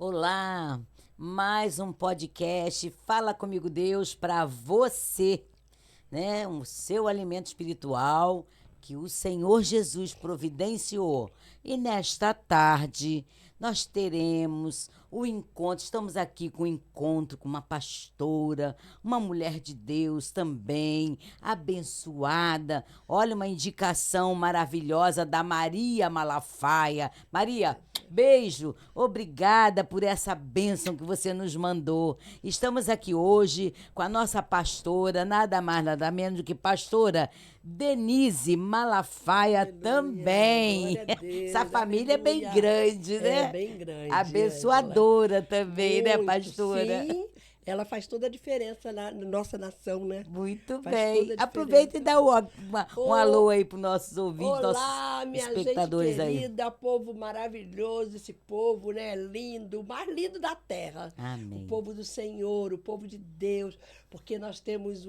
Olá, mais um podcast Fala Comigo Deus para você, né? O seu alimento espiritual que o Senhor Jesus providenciou. E nesta tarde nós teremos o encontro, estamos aqui com o encontro com uma pastora, uma mulher de Deus também, abençoada. Olha, uma indicação maravilhosa da Maria Malafaia. Maria, beijo, obrigada por essa bênção que você nos mandou. Estamos aqui hoje com a nossa pastora, nada mais, nada menos do que pastora Denise Malafaia também. Glória a Deus, Essa família é bem aleluia. grande, né? É bem grande, Abençoadora também, né, muito, pastora? sim. Ela faz toda a diferença na nossa nação, né? Muito Faz bem. toda a Aproveita e diferença. dá um alô aí para os nossos ouvintes, Olá, nossos minha espectadores gente aí. querida, povo maravilhoso, esse povo, né, lindo, o mais lindo da terra. Amém. O povo do Senhor, o povo de Deus, porque nós tivemos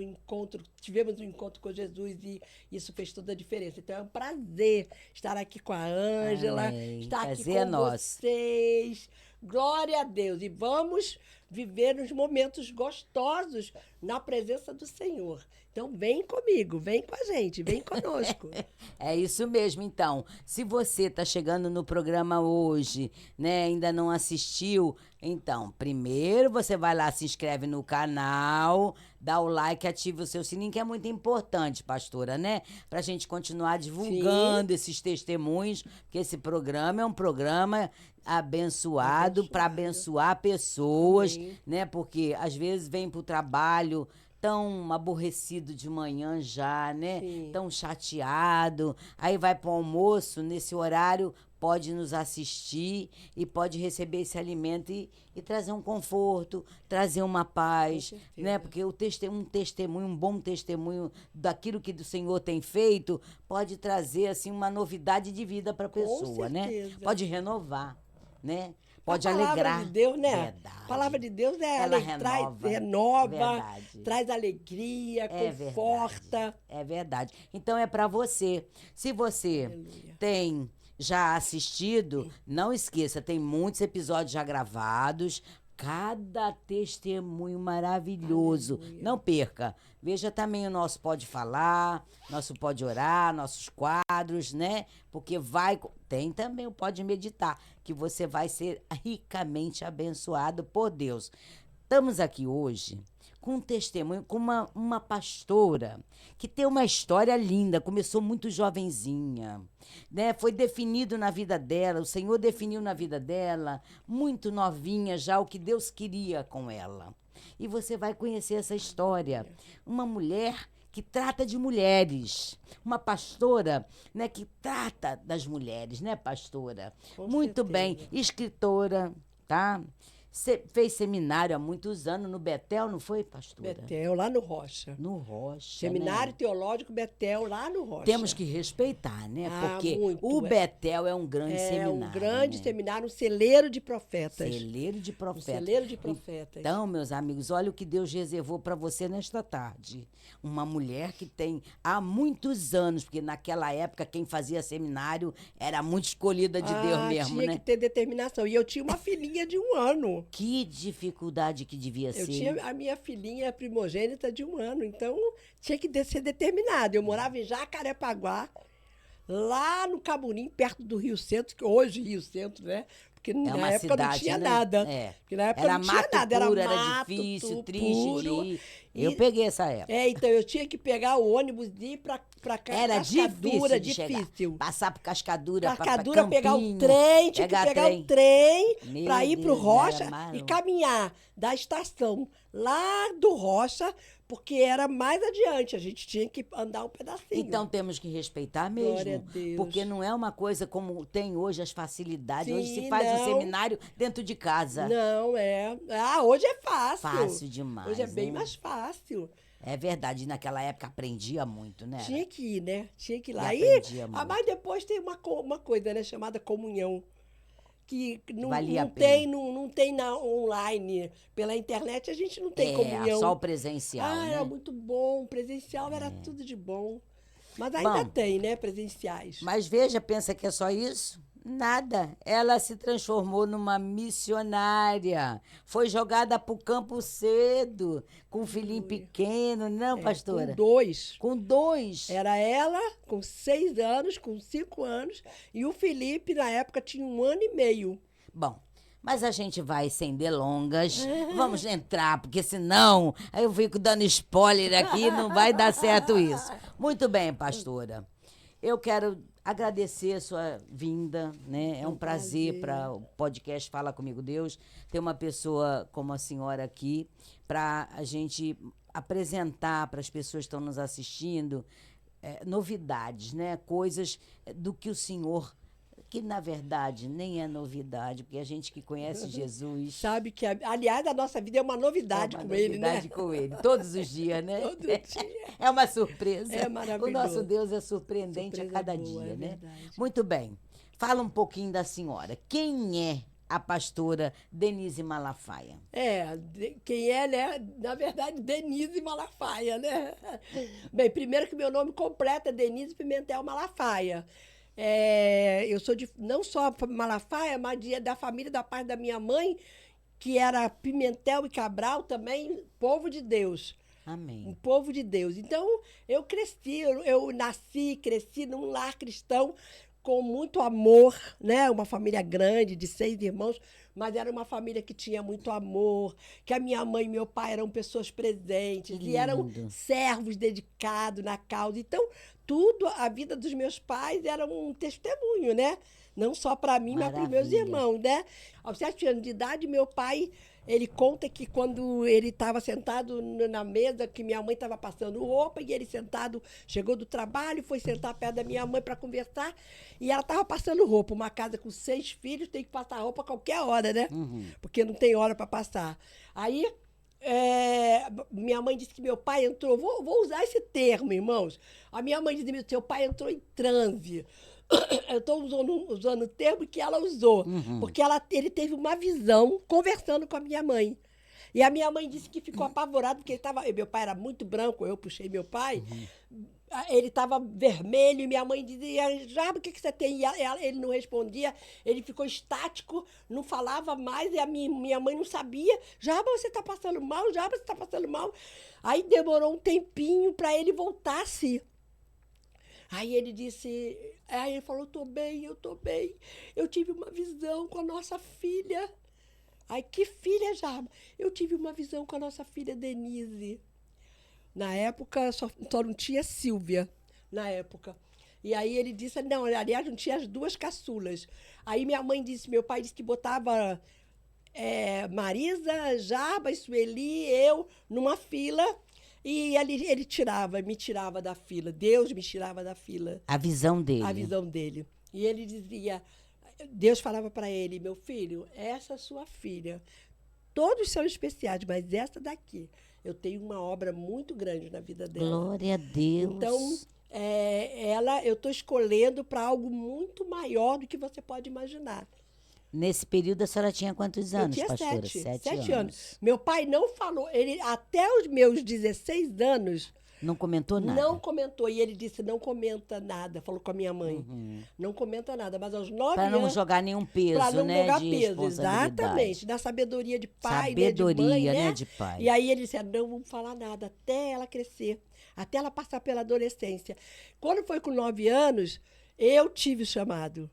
um encontro com Jesus e isso fez toda a diferença. Então é um prazer estar aqui com a Ângela, Amém. estar aqui Prazer é com nosso. vocês. Glória a Deus. E vamos viver uns momentos gostosos na presença do Senhor. Então vem comigo, vem com a gente, vem conosco. É isso mesmo, então. Se você está chegando no programa hoje, né, ainda não assistiu, então, primeiro você vai lá, se inscreve no canal, dá o like, ativa o seu sininho, que é muito importante, pastora, né? Para a gente continuar divulgando esses testemunhos, porque esse programa é um programa abençoado para abençoar pessoas, Amém. né? Porque às vezes vem para o trabalho tão aborrecido de manhã já, né? Sim. Tão chateado. Aí vai para o almoço, nesse horário, pode nos assistir e pode receber esse alimento e trazer um conforto, trazer uma paz, Com certeza. né? Porque um testemunho, um bom testemunho daquilo que o Senhor tem feito, pode trazer assim uma novidade de vida para a pessoa, né? certeza. Pode renovar, né? Pode a palavra alegrar. de Deus, né? Verdade. A palavra de Deus Ela traz, renova. renova, Verdade. traz alegria, É conforta. verdade. É verdade. Então é para você. Se você Aleluia. tem já assistido, não esqueça, tem muitos episódios já gravados. Cada testemunho maravilhoso. Aleluia. Não perca. Veja também o nosso Pode Falar, nosso Pode Orar, nossos quadros, né? Porque tem também o Pode Meditar, que você vai ser ricamente abençoado por Deus. Estamos aqui hoje com um testemunho, com uma pastora que tem uma história linda, começou muito jovenzinha, né? Foi definido na vida dela, o Senhor definiu na vida dela, muito novinha já, o que Deus queria com ela. E você vai conhecer essa história. Uma mulher que trata de mulheres, uma pastora, né, que trata das mulheres, né, pastora? Com Muito certeza. bem, escritora, tá? Fez seminário há muitos anos no Betel, não foi, pastora? Betel, lá no Rocha. No Rocha, Seminário né? Teológico Betel, lá no Rocha. Temos que respeitar, né? Ah, Porque muito. o Betel é um grande É seminário. um grande né? seminário, um celeiro de profetas. Celeiro de Um profetas. celeiro de profetas. Então, meus amigos, olha o que Deus reservou para você nesta tarde. Uma mulher que tem há muitos anos, porque naquela época quem fazia seminário era muito escolhida de Deus mesmo, tinha né? que ter determinação. E eu tinha uma filhinha de 1 ano. Que dificuldade que devia Eu ser. tinha a minha filhinha primogênita de 1 ano, então tinha que ser determinada. Eu morava em Jacarepaguá, lá no Caburim, perto do Rio Centro, que hoje Rio Centro, né? Porque na uma época não cidade, tinha né? nada. É. Porque na época Era não tinha mato nada, puro, era era mato difícil, triste puro. de ir. Eu E- peguei essa época. então eu tinha que pegar o ônibus e ir pra Era Cascadura, difícil de chegar. Passar por Cascadura, Cascadura, pra pegar o Campinho, trem, tinha que pegar o trem Meu para ir pro Deus, Rocha era maluco. e caminhar da estação lá do Rocha, porque era mais adiante, a gente tinha que andar um pedacinho. Então temos que respeitar Glória mesmo. a Deus. Porque não é uma coisa como tem hoje as facilidades. Hoje Sim, se faz o não. seminário dentro de casa. Não, é. Hoje é fácil. Fácil demais, Hoje é bem né? mais fácil. É verdade, naquela época aprendia muito, né? Tinha que ir, né? Tinha que ir lá. E aprendia muito. Mas depois tem uma coisa, né, chamada comunhão. Que Valia a não tem online. Pela internet a gente não tem comunhão. Só o presencial, né? Era muito bom. Presencial era tudo de bom. Mas ainda Bom, tem, né, presenciais. Mas veja, pensa que é só isso? Nada. Ela se transformou numa missionária. Foi jogada para o campo cedo, com um filhinho pequeno, não, Com pastora? 2. Com 2. Era ela com 6 anos, com 5 anos, e o Felipe, na época, tinha 1 ano e meio. Bom, mas a gente vai sem delongas. Vamos entrar, porque senão aí eu fico dando spoiler aqui, não vai dar certo isso. Muito bem, pastora. Eu quero agradecer a sua vinda, né? É um prazer para o podcast Fala Comigo Deus ter uma pessoa como a senhora aqui para a gente apresentar para as pessoas que estão nos assistindo novidades, né? Coisas do que o senhor, que na verdade nem é novidade, porque a gente que conhece Jesus Sabe que, aliás, a nossa vida é uma novidade com ele, né? novidade com ele, todos os dias, né? Todo dia. É uma surpresa. É maravilhoso. O nosso Deus é surpreendente Surpresa a cada boa, dia, é né? verdade. Muito bem. Fala um pouquinho da senhora. Quem é a pastora Denise Malafaia? Quem é, né? Na verdade, Denise Malafaia, né? Bem, primeiro que meu nome completo é Denise Pimentel Malafaia. Eu sou não só Malafaia, mas da família da parte da minha mãe, que era Pimentel e Cabral, também povo de Deus. Um Amém. povo de Deus. Então, eu nasci, cresci num lar cristão com muito amor, né? Uma família grande, de 6 irmãos, mas era uma família que tinha muito amor, que a minha mãe e meu pai eram pessoas presentes, Que e eram lindo. servos dedicados na causa. Então, tudo, a vida dos meus pais era um testemunho, né? Não só para mim, mas para os meus Maravilha. irmãos, né? Aos 7 anos de idade, meu pai, ele conta que quando ele estava sentado na mesa, que minha mãe estava passando roupa, e ele sentado, chegou do trabalho, foi sentar perto da minha mãe para conversar, e ela estava passando roupa. Uma casa com 6 filhos tem que passar roupa a qualquer hora, né? Porque não tem hora para passar. Aí, minha mãe disse que meu pai entrou, vou usar esse termo, irmãos. A minha mãe disse que seu pai entrou em transe. Eu estou usando o termo que ela usou, porque ele teve uma visão conversando com a minha mãe. E a minha mãe disse que ficou apavorado, porque meu pai era muito branco, eu puxei meu pai, ele estava vermelho, e minha mãe dizia, Jaba, o que você tem? E ele não respondia, ele ficou estático, não falava mais, e a minha mãe não sabia. Jaba, você está passando mal? Jaba, você está passando mal? Aí demorou um tempinho para ele voltar a si. Aí ele falou, eu tô bem. Eu tive uma visão com a nossa filha. Ai, que filha, Jaba? Eu tive uma visão com a nossa filha Denise. Na época, só não tinha Silvia, na época. E aí ele disse, não, aliás, não tinha as 2 caçulas. Aí meu pai disse que botava Marisa, Jaba, Sueli, eu, numa fila. E ele me tirava da fila. Deus me tirava da fila. A visão dele. A visão dele. E ele dizia, Deus falava para ele, meu filho, essa é sua filha. Todos são especiais, mas essa daqui, eu tenho uma obra muito grande na vida dela. Glória a Deus. Então, eu estou escolhendo para algo muito maior do que você pode imaginar. Nesse período a senhora tinha quantos anos, eu tinha pastora? 7 anos. Meu pai não falou, até os meus 16 anos, Não comentou nada? não comentou. E ele disse, não comenta nada, falou com a minha mãe. Não comenta nada, mas aos 9 Para anos... não jogar nenhum peso, Para não né? jogar de peso, responsabilidade. exatamente. Da sabedoria de pai, Sabedoria, né, de mãe, né, de pai. E aí ele disse, não vamos falar nada, até ela crescer, até ela passar pela adolescência. Quando foi com 9 anos, eu tive o chamado.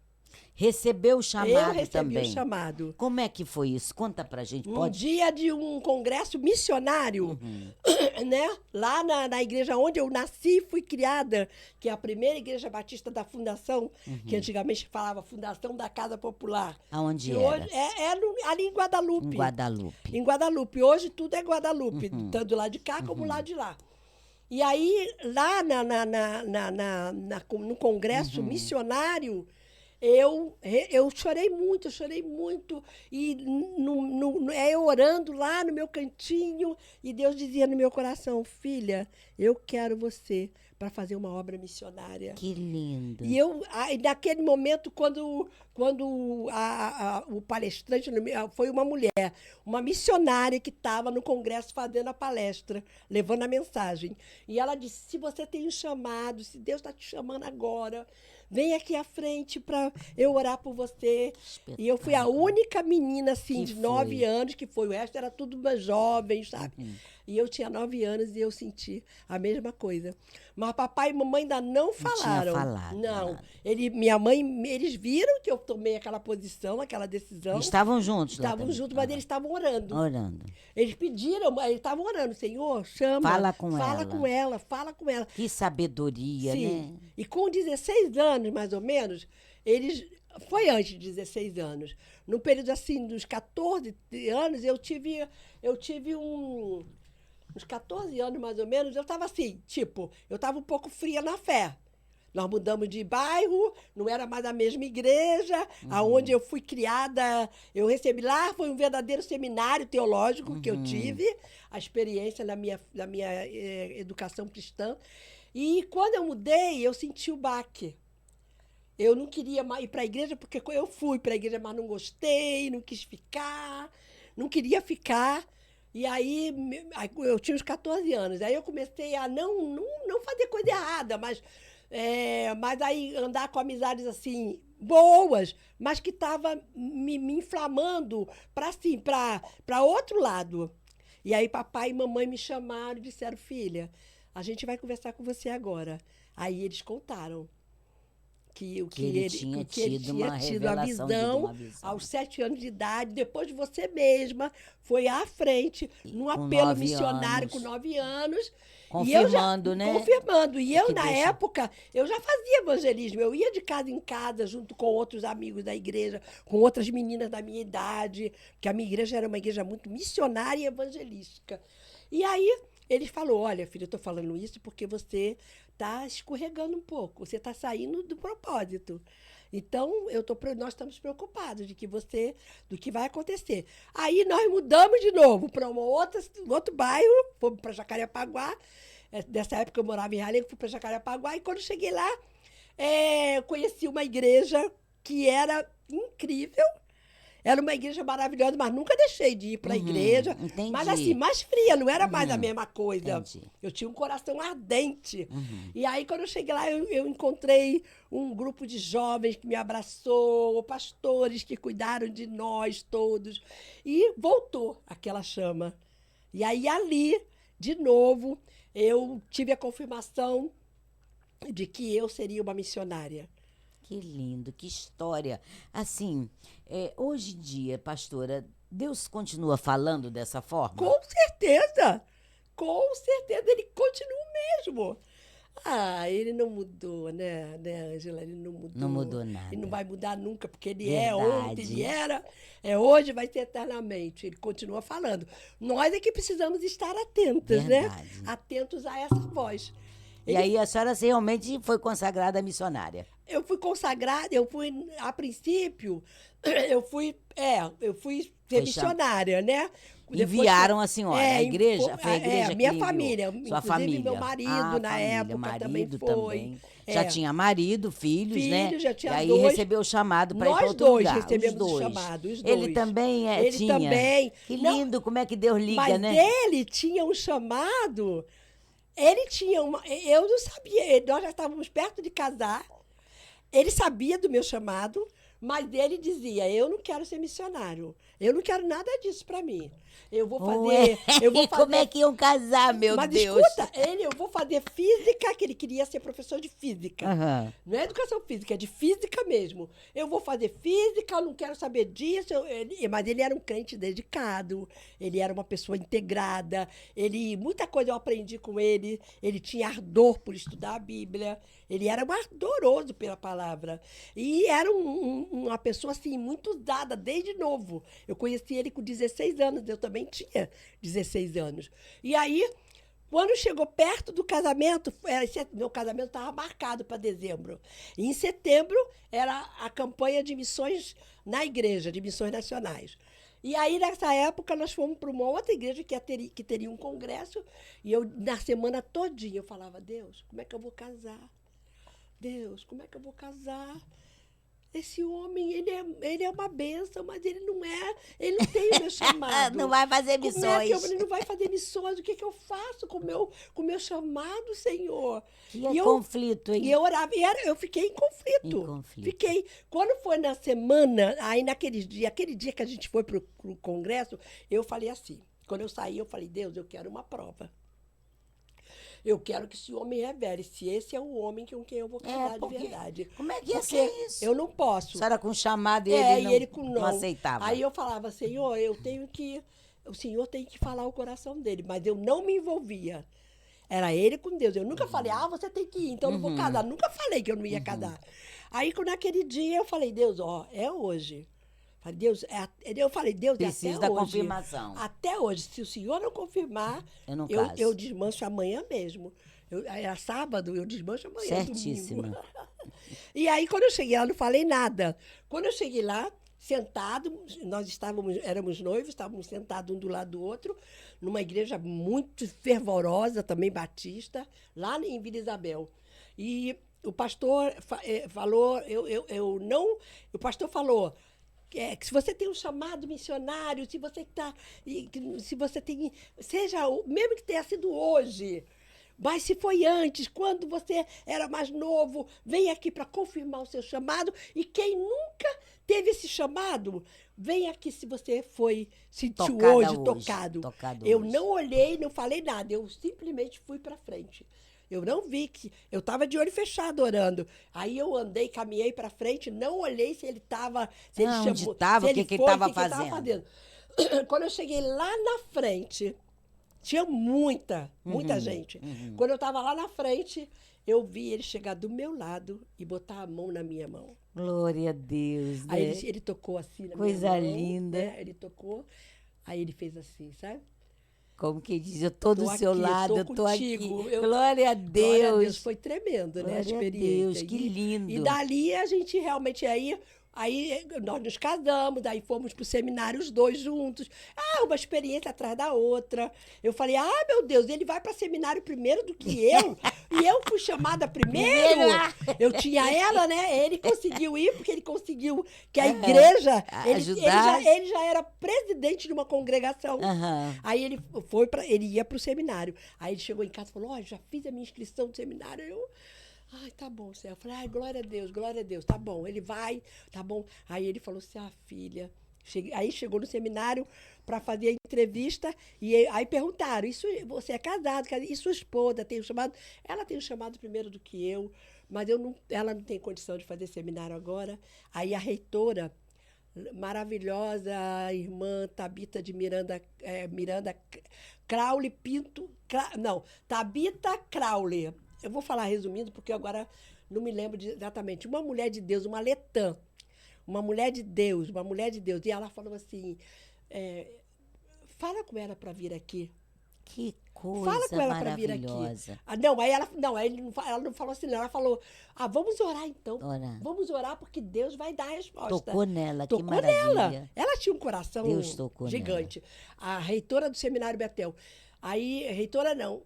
Recebeu o chamado Eu recebi também. o chamado. Como é que foi isso? Conta pra gente, Um pode? dia de um congresso missionário, né? Lá na igreja onde eu nasci e fui criada, que é a primeira igreja batista da Fundação, que antigamente falava Fundação da Casa Popular. Aonde E era? hoje ali em Guadalupe. Em Guadalupe. Em Guadalupe. Hoje tudo é Guadalupe, tanto do lado de cá como do lado de lá. E aí, lá no congresso missionário, eu chorei muito, e eu orando lá no meu cantinho, e Deus dizia no meu coração, filha, eu quero você para fazer uma obra missionária. Que lindo. E naquele momento, quando o palestrante foi uma mulher, uma missionária que estava no congresso fazendo a palestra, levando a mensagem. E ela disse, se você tem um chamado, se Deus está te chamando agora, vem aqui à frente para eu orar por você. E eu fui a única menina, assim, Que de 9 foi. anos que foi. O resto era tudo mais jovem, sabe? E eu tinha 9 anos e eu senti a mesma coisa. Mas papai e mamãe ainda não tinha falaram. falado Não. nada. Minha mãe, eles viram que eu tomei aquela posição, aquela decisão. Estavam juntos lá Estavam também. juntos, mas eles estavam orando. Orando. Eles pediram, eles estavam orando, Senhor, chama. Fala com fala ela. com ela, fala com ela. Que sabedoria, Sim. né? E com 16 anos, mais ou menos, eles. Foi antes de 16 anos. No período assim, dos 14 anos, eu tive uns 14 anos, mais ou menos, eu estava assim, tipo, eu estava um pouco fria na fé. Nós mudamos de bairro, não era mais a mesma igreja, aonde eu fui criada, eu recebi lá, foi um verdadeiro seminário teológico que eu tive, a experiência na minha educação cristã. E quando eu mudei, eu senti o baque. Eu não queria mais ir para a igreja, porque eu fui para a igreja, mas não gostei, não quis ficar, não queria ficar. E aí, eu tinha uns 14 anos, aí eu comecei a não fazer coisa errada, mas aí andar com amizades assim, boas, mas que estava me inflamando para outro lado. E aí papai e mamãe me chamaram e disseram, filha, a gente vai conversar com você agora. Aí eles contaram que ele tinha tido uma a revelação de visão uma visão. aos 7 anos de idade, depois de você mesma, foi à frente, num Com apelo 9 missionário anos. com 9 anos. Confirmando, né? Confirmando. E eu, Que na deixa- época, eu já fazia evangelismo. Eu ia de casa em casa, junto com outros amigos da igreja, com outras meninas da minha idade, porque a minha igreja era uma igreja muito missionária e evangelística. E aí, ele falou, olha, filha, eu estou falando isso porque você está escorregando um pouco, você está saindo do propósito. Então, nós estamos preocupados do que vai acontecer. Aí nós mudamos de novo para um outro bairro, fomos para Jacarepaguá. Dessa época eu morava em Realengo, fui para Jacarepaguá, e quando cheguei lá, eu conheci uma igreja que era incrível. Era uma igreja maravilhosa, mas nunca deixei de ir para a igreja. Entendi. Mas assim, mais fria, não era mais a mesma coisa. Entendi. Eu tinha um coração ardente. E aí, quando eu cheguei lá, eu encontrei um grupo de jovens que me abraçou, pastores que cuidaram de nós todos. E voltou aquela chama. E aí, ali, de novo, eu tive a confirmação de que eu seria uma missionária. Que lindo, que história. Assim, hoje em dia, pastora, Deus continua falando dessa forma? Com certeza! Com certeza, ele continua o mesmo. Ah, ele não mudou, né, Ângela? Ele não mudou. Não mudou nada. Ele não vai mudar nunca, porque ele Verdade. é ontem, ele era, hoje, vai ser eternamente. Ele continua falando. Nós é que precisamos estar atentas, Verdade. né? Atentos a essa voz. E aí a senhora realmente foi consagrada missionária. Eu fui consagrada, a princípio, eu fui ser missionária, né? Enviaram a senhora, a igreja, foi a igreja minha que família, enviou. Sua inclusive família. meu marido, na família, época, marido também foi. também. Já tinha marido, filhos, né? Filhos, já tinha e aí dois. recebeu o chamado para ir para Nós outro dois lugar. recebemos os o dois. chamado, os Ele dois. também Ele tinha. também. Que Não, lindo, como é que Deus liga, mas né? ele tinha um chamado, ele tinha uma... Eu não sabia, nós já estávamos perto de casar, ele sabia do meu chamado, mas ele dizia, eu não quero ser missionário, eu não quero nada disso para mim. Eu vou fazer... Como é que iam casar, meu Mas Deus? escuta, eu vou fazer física, que ele queria ser professor de física. Aham. Não é educação física, é de física mesmo. Eu vou fazer física, eu não quero saber disso. Mas ele era um crente dedicado, ele era uma pessoa integrada, muita coisa eu aprendi com ele, ele tinha ardor por estudar a Bíblia, ele era um ardoroso pela palavra. E era uma pessoa assim, muito usada desde novo. Eu conheci ele com 16 anos, eu também tinha 16 anos. E aí, quando chegou perto do casamento, meu casamento estava marcado para dezembro. E em setembro era a campanha de missões na igreja, de missões nacionais. E aí, nessa época, nós fomos para uma outra igreja que teria um congresso. E eu, na semana todinha, eu falava, Deus, como é que eu vou casar? Deus, como é que eu vou casar? esse homem, ele é uma bênção, mas ele não tem o meu chamado. Não vai fazer Como é que missões. ele não vai fazer missões? O que eu faço com o meu chamado, Senhor? Que E eu, conflito, hein? e eu orava, eu fiquei em conflito. Em conflito. Fiquei. Quando foi na semana, aí aquele dia que a gente foi pro congresso, eu falei assim, quando eu saí, eu falei, Deus, eu quero uma prova. Eu quero que esse homem revele se esse é o homem com quem eu vou casar de porque verdade. como é que ia Porque ser isso? eu não posso. A senhora com chamado e É, ele não, e ele com não não. aceitava. Aí eu falava, Senhor, o Senhor tem que falar o coração dele, mas eu não me envolvia. Era ele com Deus. Eu nunca falei, você tem que ir, então eu não vou casar. Nunca falei que eu não ia casar. Aí, naquele dia, eu falei, Deus, é hoje. Falei, Deus, eu falei, Deus, Preciso até da hoje. confirmação. Até hoje. Se o Senhor não confirmar, Eu não caso. eu desmancho amanhã mesmo. Era sábado, eu desmancho amanhã. Certíssima. Domingo. E aí, quando eu cheguei lá, não falei nada. Quando eu cheguei lá, sentado, éramos noivos, estávamos sentados um do lado do outro, numa igreja muito fervorosa, também batista, lá em Vila Isabel. E o pastor falou, o pastor falou que se você tem um chamado missionário, se você tem, mesmo que tenha sido hoje, mas se foi antes, quando você era mais novo, vem aqui para confirmar o seu chamado. E quem nunca teve esse chamado, vem aqui se você sentiu hoje, tocado. Eu hoje. não olhei, não falei nada, eu simplesmente fui para frente. Eu não vi que... Eu estava de olho fechado orando. Aí eu andei, caminhei para frente, não olhei se ele estava... Se ele chamou, onde estava, o que ele estava fazendo. Quando eu cheguei lá na frente... Tinha muita gente. Quando eu estava lá na frente, eu vi ele chegar do meu lado e botar a mão na minha mão. Glória a Deus, né? Aí ele tocou assim na Coisa minha mão. linda. Né? Ele tocou, aí ele fez assim, sabe? Como que diz, eu tô do seu aqui, lado, eu tô contigo. aqui. Glória a Deus. Glória a Deus, foi tremendo, né, a experiência. Deus, que lindo. E dali a gente realmente Aí nós nos casamos, aí fomos pro seminário os dois juntos. Uma experiência atrás da outra. Eu falei, meu Deus, ele vai para seminário primeiro do que eu. E eu fui chamada primeiro. Eu tinha ela, né? Ele conseguiu ir, porque ele conseguiu que a igreja... Ele já era presidente de uma congregação. Aí ele ia pro seminário. Aí ele chegou em casa e falou, já fiz a minha inscrição do seminário. Tá bom, Céu. Eu falei, glória a Deus, tá bom. Ele vai, tá bom. Aí ele falou assim, filha... Aí chegou no seminário para fazer a entrevista e aí perguntaram, você é casado, e sua esposa tem um chamado? Ela tem um chamado primeiro do que eu, mas ela não tem condição de fazer seminário agora. Aí a reitora, maravilhosa, a irmã Tabita de Miranda Crowley Pinto... Tabita Crowley. Eu vou falar resumindo, porque agora não me lembro exatamente. Uma mulher de Deus, uma letã, uma mulher de Deus. E ela falou assim, fala com ela para vir aqui. Que coisa Fala com ela para vir aqui. Ela não falou assim, não. Ela falou, vamos orar então. Vamos orar porque Deus vai dar a resposta. Tocou nela, que maravilha. Ela tinha um coração gigante. Nela. A reitora do Seminário Betel. Aí, reitora não.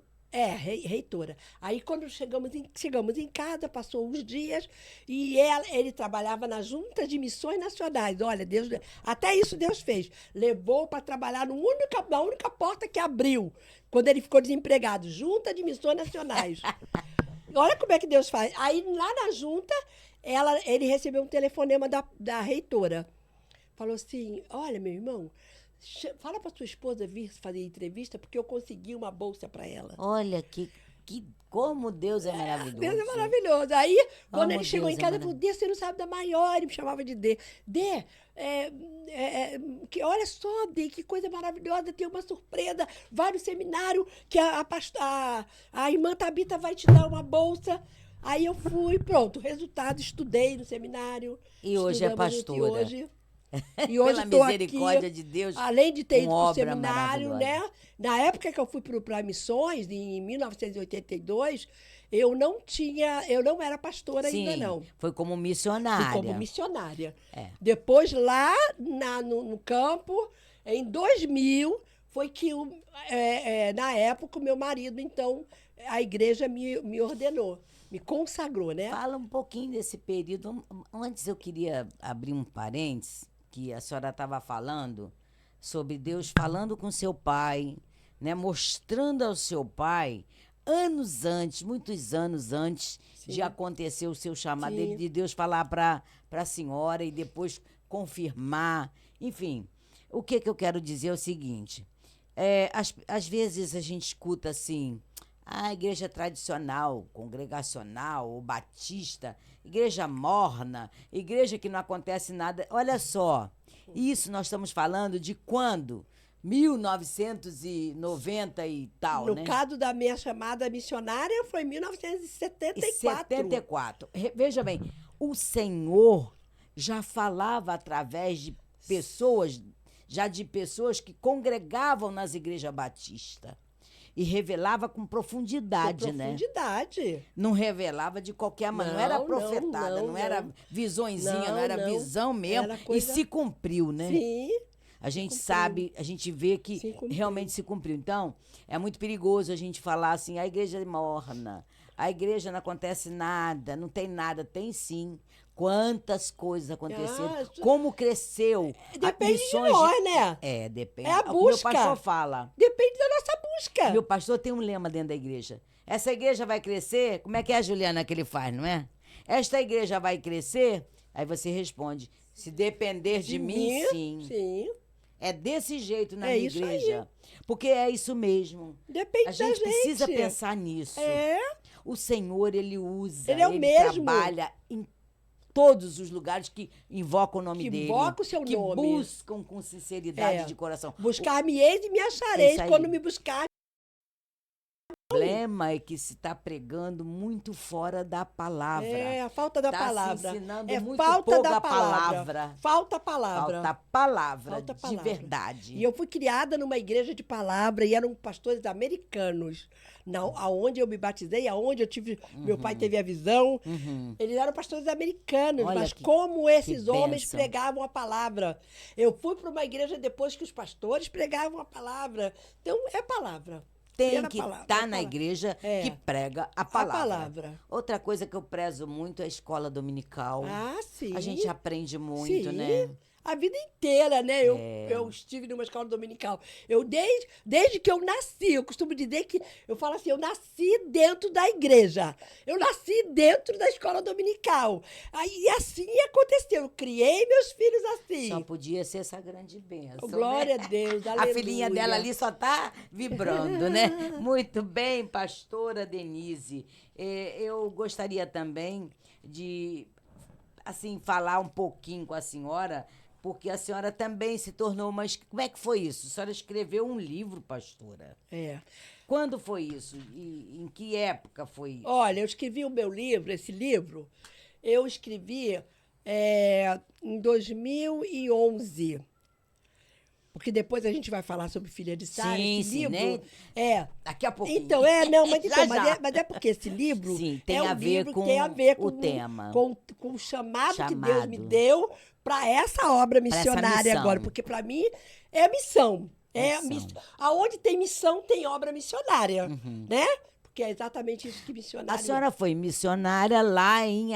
Reitora. Aí, quando chegamos em casa, passou uns dias, e ele trabalhava na Junta de Missões Nacionais. Olha, Deus, até isso Deus fez. Levou para trabalhar na única porta que abriu, quando ele ficou desempregado. Junta de Missões Nacionais. Olha como é que Deus faz. Aí, lá na Junta, ele recebeu um telefonema da reitora. Falou assim, olha, meu irmão, fala para sua esposa vir fazer entrevista, porque eu consegui uma bolsa para ela. Olha, como Deus é maravilhoso. Deus é maravilhoso. Aí, quando ele chegou em casa, ele falou, Dê, você não sabe da maior. Ele me chamava de Dê. Dê, olha só, Dê, que coisa maravilhosa, tem uma surpresa. Vai no seminário, que a irmã Tabita vai te dar uma bolsa. Aí eu fui, pronto, resultado, estudei no seminário. E hoje é pastora. E hoje pela misericórdia de Deus, além de ter ido para o seminário, né? Na época que eu fui para missões, em 1982, eu não era pastora ainda, não. Foi como missionária. Fui como missionária. Depois, lá no campo, em 2000, foi que, na época, o meu marido, então, a igreja me ordenou. me consagrou, né? Fala um pouquinho desse período. Antes eu queria abrir um parênteses, que a senhora estava falando sobre Deus falando com seu pai, né? Mostrando ao seu pai, anos antes, muitos anos antes Sim. de acontecer o seu chamado, Sim. de Deus falar para a senhora e depois confirmar. Enfim, o que eu quero dizer é o seguinte, às vezes a gente escuta assim, a igreja tradicional, congregacional ou batista, igreja morna, igreja que não acontece nada. Olha só, isso nós estamos falando de quando? 1990 e tal, No né? caso da minha chamada missionária, foi em E 1974. 74. Veja bem, o Senhor já falava através de pessoas, de pessoas que congregavam nas igrejas batistas. E revelava com profundidade, Com profundidade. né? Não revelava de qualquer maneira, não era profetada, não era visõezinha, não era visão mesmo. Era coisa... E se cumpriu, né? Sim. A gente sabe, a gente vê que realmente se cumpriu. Então, é muito perigoso a gente falar assim, a igreja é morna, a igreja não acontece nada, não tem nada. Tem sim. Quantas coisas aconteceram, como cresceu. Depende de nós, né? Depende. É a busca. Meu pastor fala. Depende da nossa busca. Meu pastor tem um lema dentro da igreja. Essa igreja vai crescer, como é que é a Juliana que ele faz, não é? Esta igreja vai crescer, aí você responde, se depender de mim, sim. Sim. É desse jeito na minha isso igreja. Aí. Porque é isso mesmo. Depende a gente da precisa pensar nisso. O Senhor, ele usa, ele mesmo. Trabalha em todos os lugares que invocam o nome dele. Que invocam o seu que nome. Que buscam com sinceridade de coração. Buscar-me-eis e me achareis quando me buscar. O problema é que se está pregando muito fora da palavra. A falta da palavra. Se ensinando muito falta pouco da a palavra. Falta a palavra. Falta a palavra, Falta a palavra. De verdade. E eu fui criada numa igreja de palavra e eram pastores americanos. Aonde eu me batizei, aonde eu tive, meu pai teve a visão. Eles eram pastores americanos, olha mas que, como esses homens bênção. pregavam a palavra. Eu fui para uma igreja depois que os pastores pregavam a palavra. Então, é palavra. Tem que estar na igreja que prega a palavra. Outra coisa que eu prezo muito é a escola dominical. Sim. A gente aprende muito, sim. né? A vida inteira, né? Eu estive numa escola dominical. Desde que eu nasci, eu costumo dizer que, eu falo assim, eu nasci dentro da igreja. Eu nasci dentro da escola dominical. E assim aconteceu. Eu criei meus filhos assim. Só podia ser essa grande bênção. Glória né? a Deus, aleluia. A filhinha dela ali só tá vibrando, né? Muito bem, pastora Denise. Eu gostaria também de, assim, falar um pouquinho com a senhora, porque a senhora também se tornou uma... Como é que foi isso? A senhora escreveu um livro, pastora. Quando foi isso? E em que época foi isso? Olha, eu escrevi o meu livro, esse livro, eu escrevi em 2011. Porque depois a gente vai falar sobre Filha de Sara, esse livro. Né? Daqui a pouquinho. Então, mas é porque esse livro tem a ver com o tema. Com o chamado que Deus me deu para essa obra missionária agora. Porque para mim é missão. Aonde tem missão, tem obra missionária, né? Porque é exatamente isso que missionária... A senhora foi missionária lá em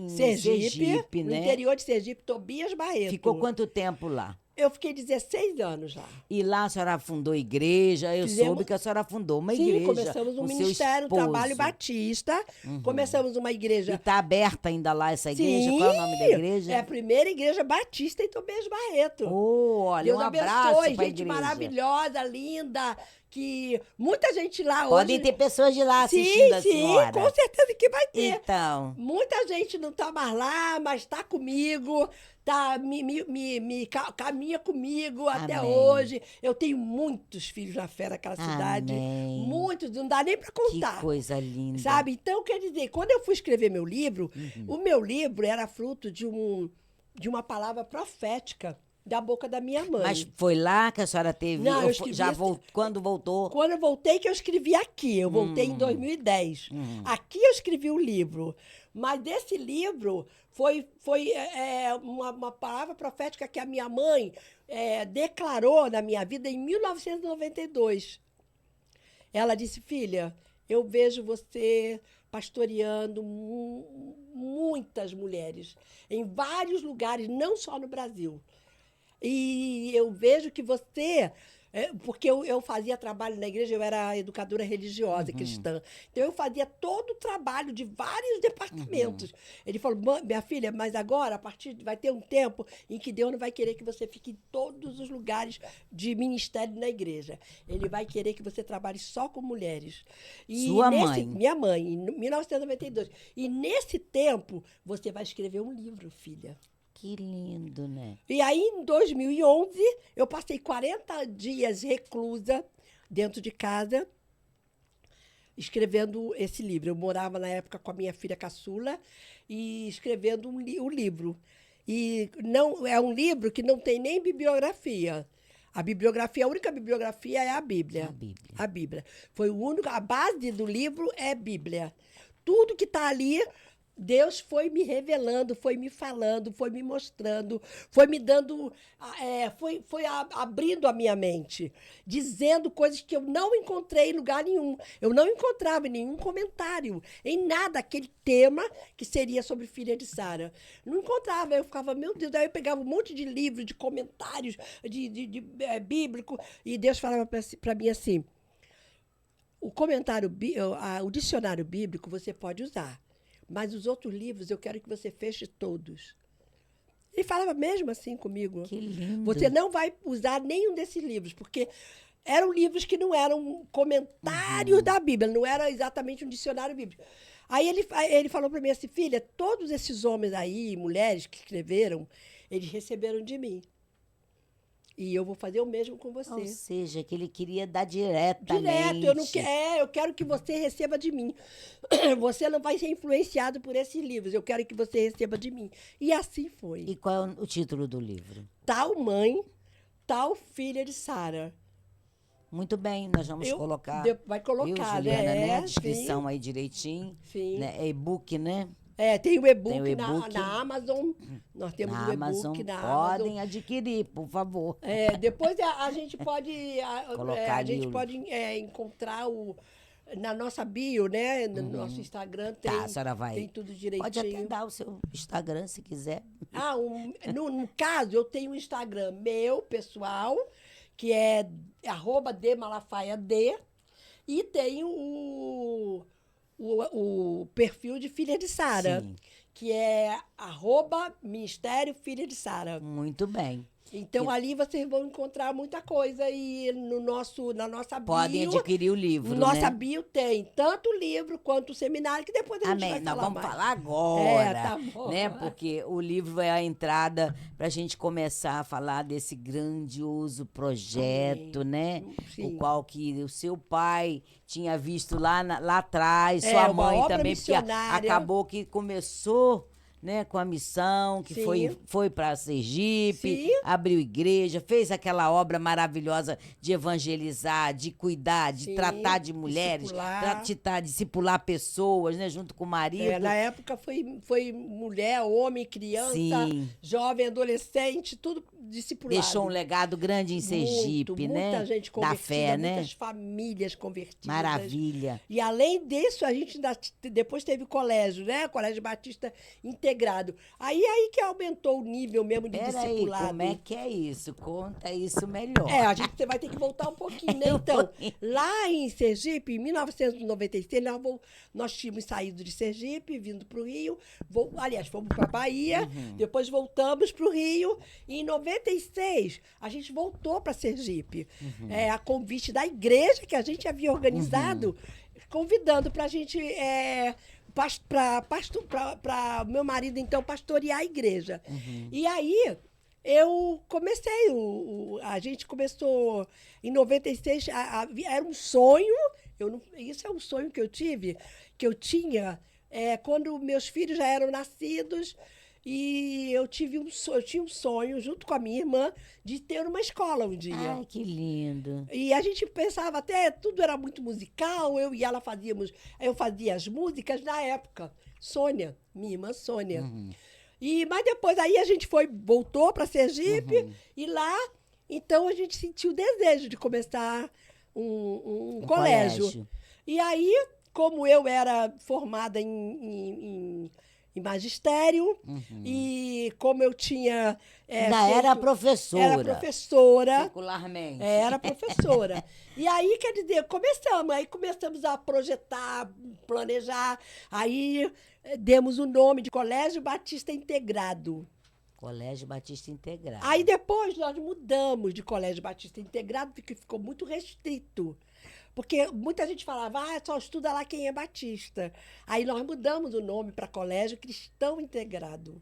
Sergipe, no né? interior de Sergipe, Tobias Barreto. Ficou quanto tempo lá? Eu fiquei 16 anos lá. E lá a senhora fundou igreja, soube que a senhora fundou uma igreja. Sim, começamos um ministério, um trabalho batista. Começamos uma igreja... E está aberta ainda lá essa igreja? Sim. Qual é o nome da igreja? É a primeira igreja batista em Tobias Barreto. Olha, Deus um abraço abençoe, pra gente igreja. Maravilhosa, linda, que muita gente lá hoje... Podem ter pessoas de lá assistindo a senhora. Sim, com certeza que vai ter. Então... Muita gente não está mais lá, mas está comigo... caminha comigo até hoje. Eu tenho muitos filhos na fé naquela cidade. Muitos, não dá nem para contar. Que coisa linda. Sabe? Então, quer dizer, quando eu fui escrever meu livro, o meu livro era fruto de uma palavra profética da boca da minha mãe. Mas foi lá que a senhora teve... Não, eu escrevi... Quando voltou? Quando eu voltei, que eu escrevi aqui. Eu voltei em 2010. Aqui eu escrevi o livro. Mas desse livro foi uma palavra profética que a minha mãe declarou na minha vida em 1992. Ela disse, filha, eu vejo você pastoreando muitas mulheres em vários lugares, não só no Brasil. E eu vejo que você... porque eu fazia trabalho na igreja, eu era educadora religiosa cristã. Então, eu fazia todo o trabalho de vários departamentos. Ele falou, minha filha, mas agora, vai ter um tempo em que Deus não vai querer que você fique em todos os lugares de ministério na igreja. Ele vai querer que você trabalhe só com mulheres. E Sua mãe? Minha mãe, em 1992. E nesse tempo, você vai escrever um livro, filha. Que lindo, né? E aí, em 2011, eu passei 40 dias reclusa dentro de casa, escrevendo esse livro. Eu morava, na época, com a minha filha caçula e escrevendo o livro. E não, é um livro que não tem nem bibliografia. A única bibliografia é a Bíblia. A Bíblia. Foi o único, a base do livro é Bíblia. Tudo que está ali... Deus foi me revelando, foi me falando, foi me mostrando, foi me dando, foi abrindo a minha mente, dizendo coisas que eu não encontrei em lugar nenhum. Eu não encontrava em nenhum comentário, em nada, aquele tema que seria sobre filha de Sara. Não encontrava, eu ficava, meu Deus, daí eu pegava um monte de livros, de comentários bíblico, e Deus falava para mim assim, o dicionário bíblico você pode usar, mas os outros livros eu quero que você feche todos. Ele falava mesmo assim comigo. Que lindo. Você não vai usar nenhum desses livros, porque eram livros que não eram comentários da Bíblia, não era exatamente um dicionário bíblico. Aí ele falou para mim assim, filha, todos esses homens aí, mulheres que escreveram, eles receberam de mim. E eu vou fazer o mesmo com você. Ou seja, que ele queria dar diretamente. Direto, eu quero que você receba de mim. Você não vai ser influenciado por esses livros, eu quero que você receba de mim. E assim foi. E qual é o título do livro? Tal mãe, tal filha de Sara. Muito bem, nós vamos colocar. Vai colocar, Juliana, né? A descrição aí direitinho. Sim. Né? É e-book, né? Tem o e-book, e-book na Amazon. Nós temos o e-book na Amazon. Podem adquirir, por favor. Depois a gente pode, encontrar na nossa bio, né? No nosso Instagram tem, a senhora vai. Tem tudo direitinho. Pode até dar o seu Instagram, se quiser. No caso, eu tenho um Instagram meu, pessoal, que é @dmalafaiad, e tenho o perfil de Filha de Sara, que é @Ministério Filha de Sara. Muito bem. Então, ali vocês vão encontrar muita coisa. E na nossa bio... Podem adquirir o livro, Nossa bio tem tanto o livro quanto o seminário, que depois a gente vai falar. Nós vamos mais. falar agora, tá bom. né? Porque o livro é a entrada para a gente começar a falar desse grandioso projeto, né? Sim. O qual que o seu pai tinha visto lá atrás, sua mãe também, porque acabou que começou... Né, com a missão, que foi para Sergipe, abriu igreja, fez aquela obra maravilhosa de evangelizar, de cuidar, de tratar de mulheres, discipular pessoas, né, junto com o marido. Na época foi mulher, homem, criança, jovem, adolescente, tudo discipulado. Deixou um legado grande em Sergipe, né? Muita gente convertida, da fé, muitas famílias convertidas. Maravilha. E além disso, a gente depois teve colégio, né? Colégio Batista Integrado. Aí que aumentou o nível mesmo de discipulado. Como é que é isso? Conta isso melhor. Você vai ter que voltar um pouquinho, né? Então, lá em Sergipe, em 1996, nós tínhamos saído de Sergipe, vindo para o Rio. Aliás, fomos para a Bahia, depois voltamos para o Rio. E em 96, a gente voltou para Sergipe. A convite da igreja que a gente havia organizado, convidando para a gente... para meu marido, então, pastorear a igreja. E aí, eu comecei, a gente começou em 96, era um sonho, isso é um sonho que eu tinha, quando meus filhos já eram nascidos, e eu tinha um sonho, junto com a minha irmã, de ter uma escola um dia. Ai, que lindo. E a gente pensava até, tudo era muito musical, eu e ela eu fazia as músicas na época. Sônia, minha irmã Sônia. Mas depois aí a gente voltou para Sergipe, e lá, então a gente sentiu o desejo de começar um colégio. E aí como eu era formada em magistério e como eu tinha... Ainda era professora. Era professora. Secularmente. Era professora. E aí, quer dizer, começamos a projetar, planejar. Aí demos o nome de Colégio Batista Integrado. Colégio Batista Integrado. Aí depois nós mudamos de Colégio Batista Integrado, porque ficou muito restrito. Porque muita gente falava, só estuda lá quem é batista. Aí nós mudamos o nome para Colégio Cristão Integrado.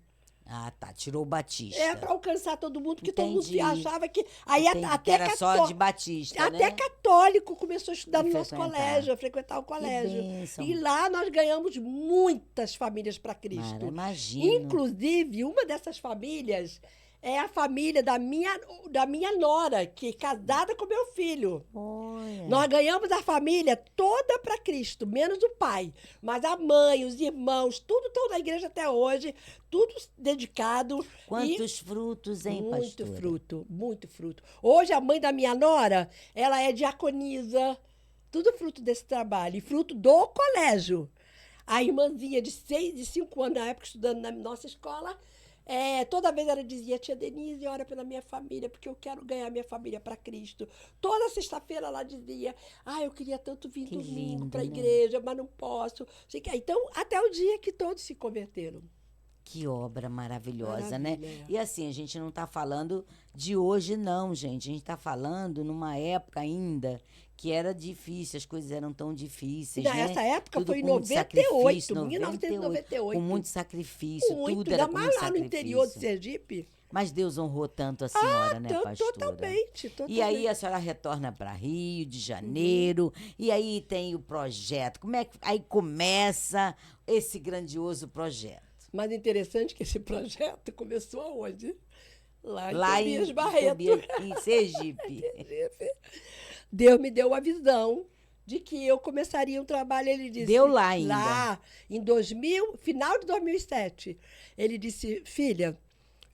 Ah, tá. Tirou o Batista. É para alcançar todo mundo, porque todo Entendi. mundo achava que... Aí Entendi que era só de batista, até né? católico começou a estudar no nosso frequentar. colégio, a frequentar o colégio. bênção. E lá nós ganhamos muitas famílias para Cristo. Mara, imagino. Inclusive, uma dessas famílias é a família da minha nora, que é casada com meu filho. Olha. Nós ganhamos a família toda para Cristo, menos o pai. Mas a mãe, os irmãos, tudo estão na igreja até hoje, tudo dedicado. Quantos frutos, hein, Muito pastora? fruto, muito fruto. Hoje a mãe da minha nora, ela é diaconisa, tudo fruto desse trabalho, e fruto do colégio. A irmãzinha de 5 anos, na época, estudando na nossa escola, toda vez ela dizia, tia Denise, ora pela minha família, porque eu quero ganhar minha família para Cristo. Toda sexta-feira ela dizia, eu queria tanto vir Que domingo lindo, para a né? igreja, mas não posso. Então, até o dia que todos se converteram. Que obra maravilhosa, Maravilha, né? E assim, a gente não está falando de hoje, não, gente. A gente está falando numa época ainda que era difícil, as coisas eram tão difíceis, né? Nessa época Tudo foi em com muito 98, sacrifício, 1998. Com muito sacrifício, Muito, tudo era ainda com mais muito lá no sacrifício. interior de Sergipe. Mas Deus honrou tanto a senhora, né, pastora? Totalmente. E aí a senhora retorna para Rio de Janeiro, e aí tem o projeto. Como é que aí começa esse grandioso projeto? Mas interessante que esse projeto começou aonde? Lá em Tobias em Barreto. em Sergipe. Deus me deu a visão de que eu começaria um trabalho, ele disse... Deu lá ainda? Lá, em final de 2007. Ele disse, filha,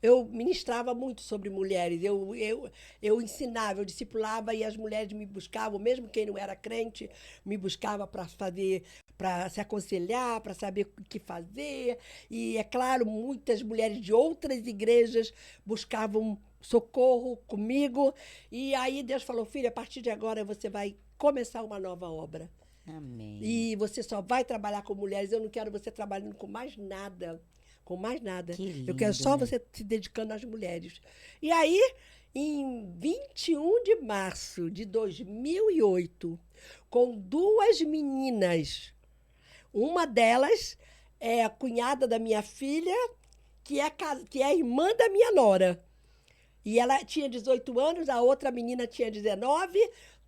eu ministrava muito sobre mulheres, eu ensinava, eu discipulava e as mulheres me buscavam, mesmo quem não era crente, me buscava para se aconselhar, para saber o que fazer. E, é claro, muitas mulheres de outras igrejas buscavam socorro comigo. E aí Deus falou, filha, a partir de agora você vai começar uma nova obra. Amém. E você só vai trabalhar com mulheres, eu não quero você trabalhando com mais nada. Com mais nada. Que lindo, eu quero só né? você se dedicando às mulheres. E aí, em 21 de março de 2008, com 2 meninas, uma delas é a cunhada da minha filha, que é irmã da minha nora. E ela tinha 18 anos, a outra menina tinha 19.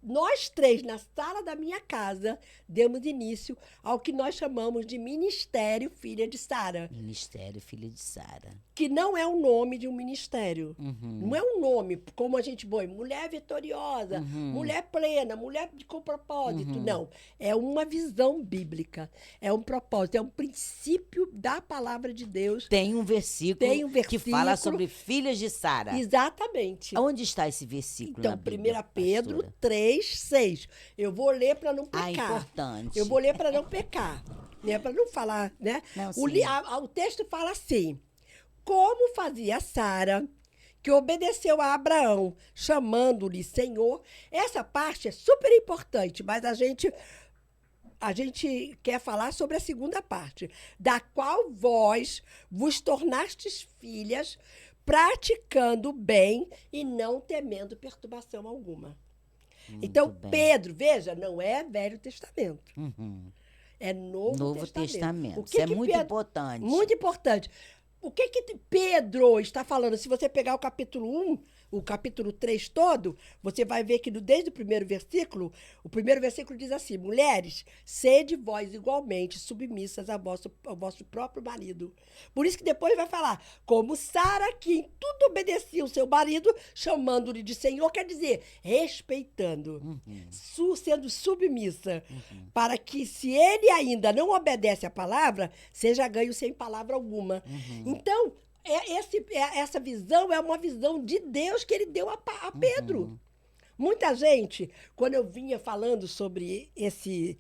Nós 3, na sala da minha casa, demos início ao que nós chamamos de Ministério Filha de Sara. Ministério Filha de Sara. Que não é o nome de um ministério. Uhum. Não é um nome, como a gente põe, mulher vitoriosa, mulher plena, mulher com propósito. Não. É uma visão bíblica. É um propósito, é um princípio da palavra de Deus. Tem um versículo, que fala sobre filhas de Sara. Exatamente. Onde está esse versículo Então, na Bíblia, 1 Pedro pastora? 3:6. Eu vou ler para não pecar. Importante. Eu vou ler para não pecar. Né? Para não falar, né? Não, O texto fala assim: como fazia Sara, que obedeceu a Abraão, chamando-lhe Senhor. Essa parte é super importante, mas a gente quer falar sobre a segunda parte, da qual vós vos tornastes filhas, praticando o bem e não temendo perturbação alguma. Então, bem. Pedro, veja, não é Velho Testamento. Uhum. É Novo Testamento. O Isso é que muito Pedro- importante. Muito importante. O que Pedro está falando? Se você pegar o capítulo 1, o capítulo 3 todo, você vai ver que desde o primeiro versículo diz assim: mulheres, sede vós igualmente submissas ao vosso próprio marido. Por isso que depois vai falar, como Sara, que em tudo obedecia o seu marido, chamando-lhe de Senhor, quer dizer, respeitando, sendo submissa, para que, se ele ainda não obedece à palavra, seja ganho sem palavra alguma. Então, essa visão é uma visão de Deus que ele deu a Pedro. Muita gente, quando eu vinha falando sobre esse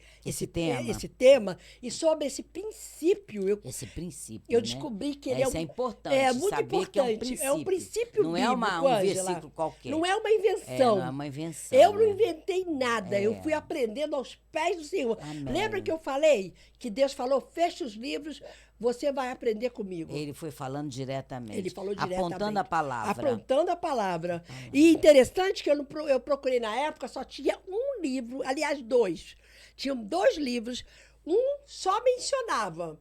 tema. e sobre esse princípio, Esse princípio, eu né? descobri que ele Isso é importante, é muito saber importante. que é um princípio. É um princípio não bíblico, é um Ângela. versículo qualquer. Não é uma invenção. Não é uma invenção. Eu não né? inventei nada, eu É. fui aprendendo aos pés do Senhor. Amém. Lembra que eu falei que Deus falou, feche os livros, você vai aprender comigo. Ele foi falando diretamente. Ele falou diretamente. Apontando a palavra. Apontando a palavra. E interessante que eu procurei na época, só tinha um livro, aliás, 2. Tinham 2 livros, um só mencionava,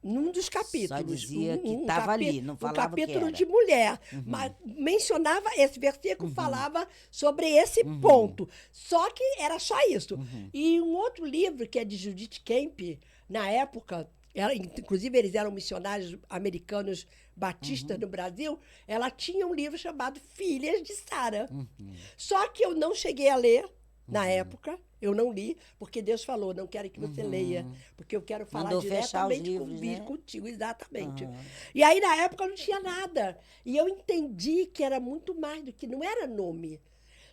num dos capítulos. Só dizia que estava ali, não falava um capítulo que era. de mulher. Mas mencionava, esse versículo falava sobre esse ponto. Só que era só isso. E um outro livro, que é de Judith Kemp, na época, inclusive eles eram missionários americanos batistas no Brasil, ela tinha um livro chamado Filhas de Sara. Só que eu não cheguei a ler na época, eu não li, porque Deus falou, não quero que você leia, porque eu quero falar Mandou fechar os diretamente livros, né? contigo, exatamente. E aí, na época, não tinha nada. E eu entendi que era muito mais do que, não era nome.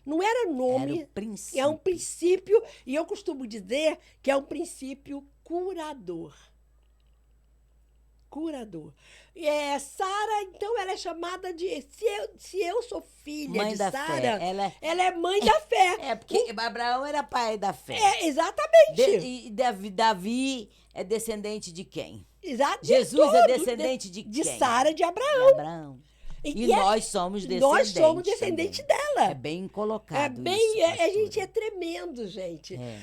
Não era nome, Era o princípio. é um princípio, e eu costumo dizer que é um princípio curador. Curador. Sara, então, ela é chamada de... Se eu sou filha Mãe de da Sara, fé. ela é mãe da fé. É, porque Abraão era pai da fé. Exatamente. E Davi é descendente de quem? Exato. Jesus é descendente de quem? De Sara, de De Abraão. Abraão. E nós somos descendentes. Nós somos descendentes também. dela. É bem colocado. É bem. isso, A gente pastora. é tremendo, gente. É.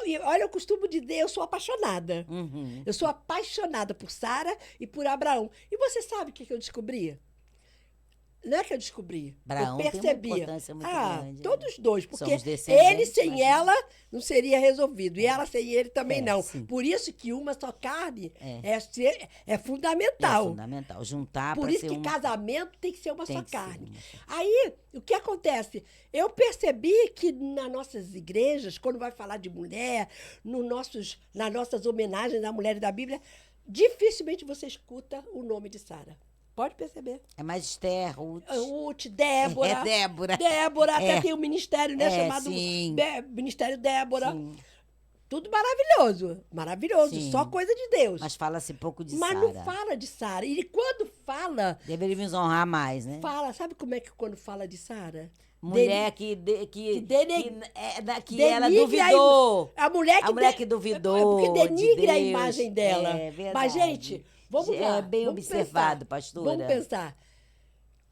E olha, eu costumo dizer, eu sou apaixonada. Uhum. Eu sou apaixonada por Sara e por Abraão. E você sabe o que eu descobri? Não é que eu descobri. Abraão eu tem uma percebi. importância muito grande, né? Todos dois, porque Somos descendentes, ele sem imagina. ela não seria resolvido. E ela sem ele também não. sim. Por isso que uma só carne é É fundamental. fundamental. Juntar Por para isso ser que um... casamento tem que ser uma Tem só que ser carne. uma só. Aí, o que acontece? Eu percebi que nas nossas igrejas, quando vai falar de mulher, nas nossas homenagens à mulher da Bíblia, dificilmente você escuta o nome de Sara. Pode perceber. É mais Esther, Ruth. Ruth, Débora. É Débora. Débora, até É. tem um ministério, né, chamado sim. Ministério Débora. Sim. Tudo maravilhoso. Maravilhoso. Sim. Só coisa de Deus. Mas fala-se pouco de Mas Sara. não fala de Sara. E quando fala, Deveríamos honrar mais, né? sabe como é que quando fala de Sara? Mulher que ela Denigre duvidou. A mulher que, A mulher que duvidou porque denigre de a Deus. imagem dela. É verdade. Mas, gente, vamos lá. É bem vamos observado, pensar. pastora. Vamos pensar.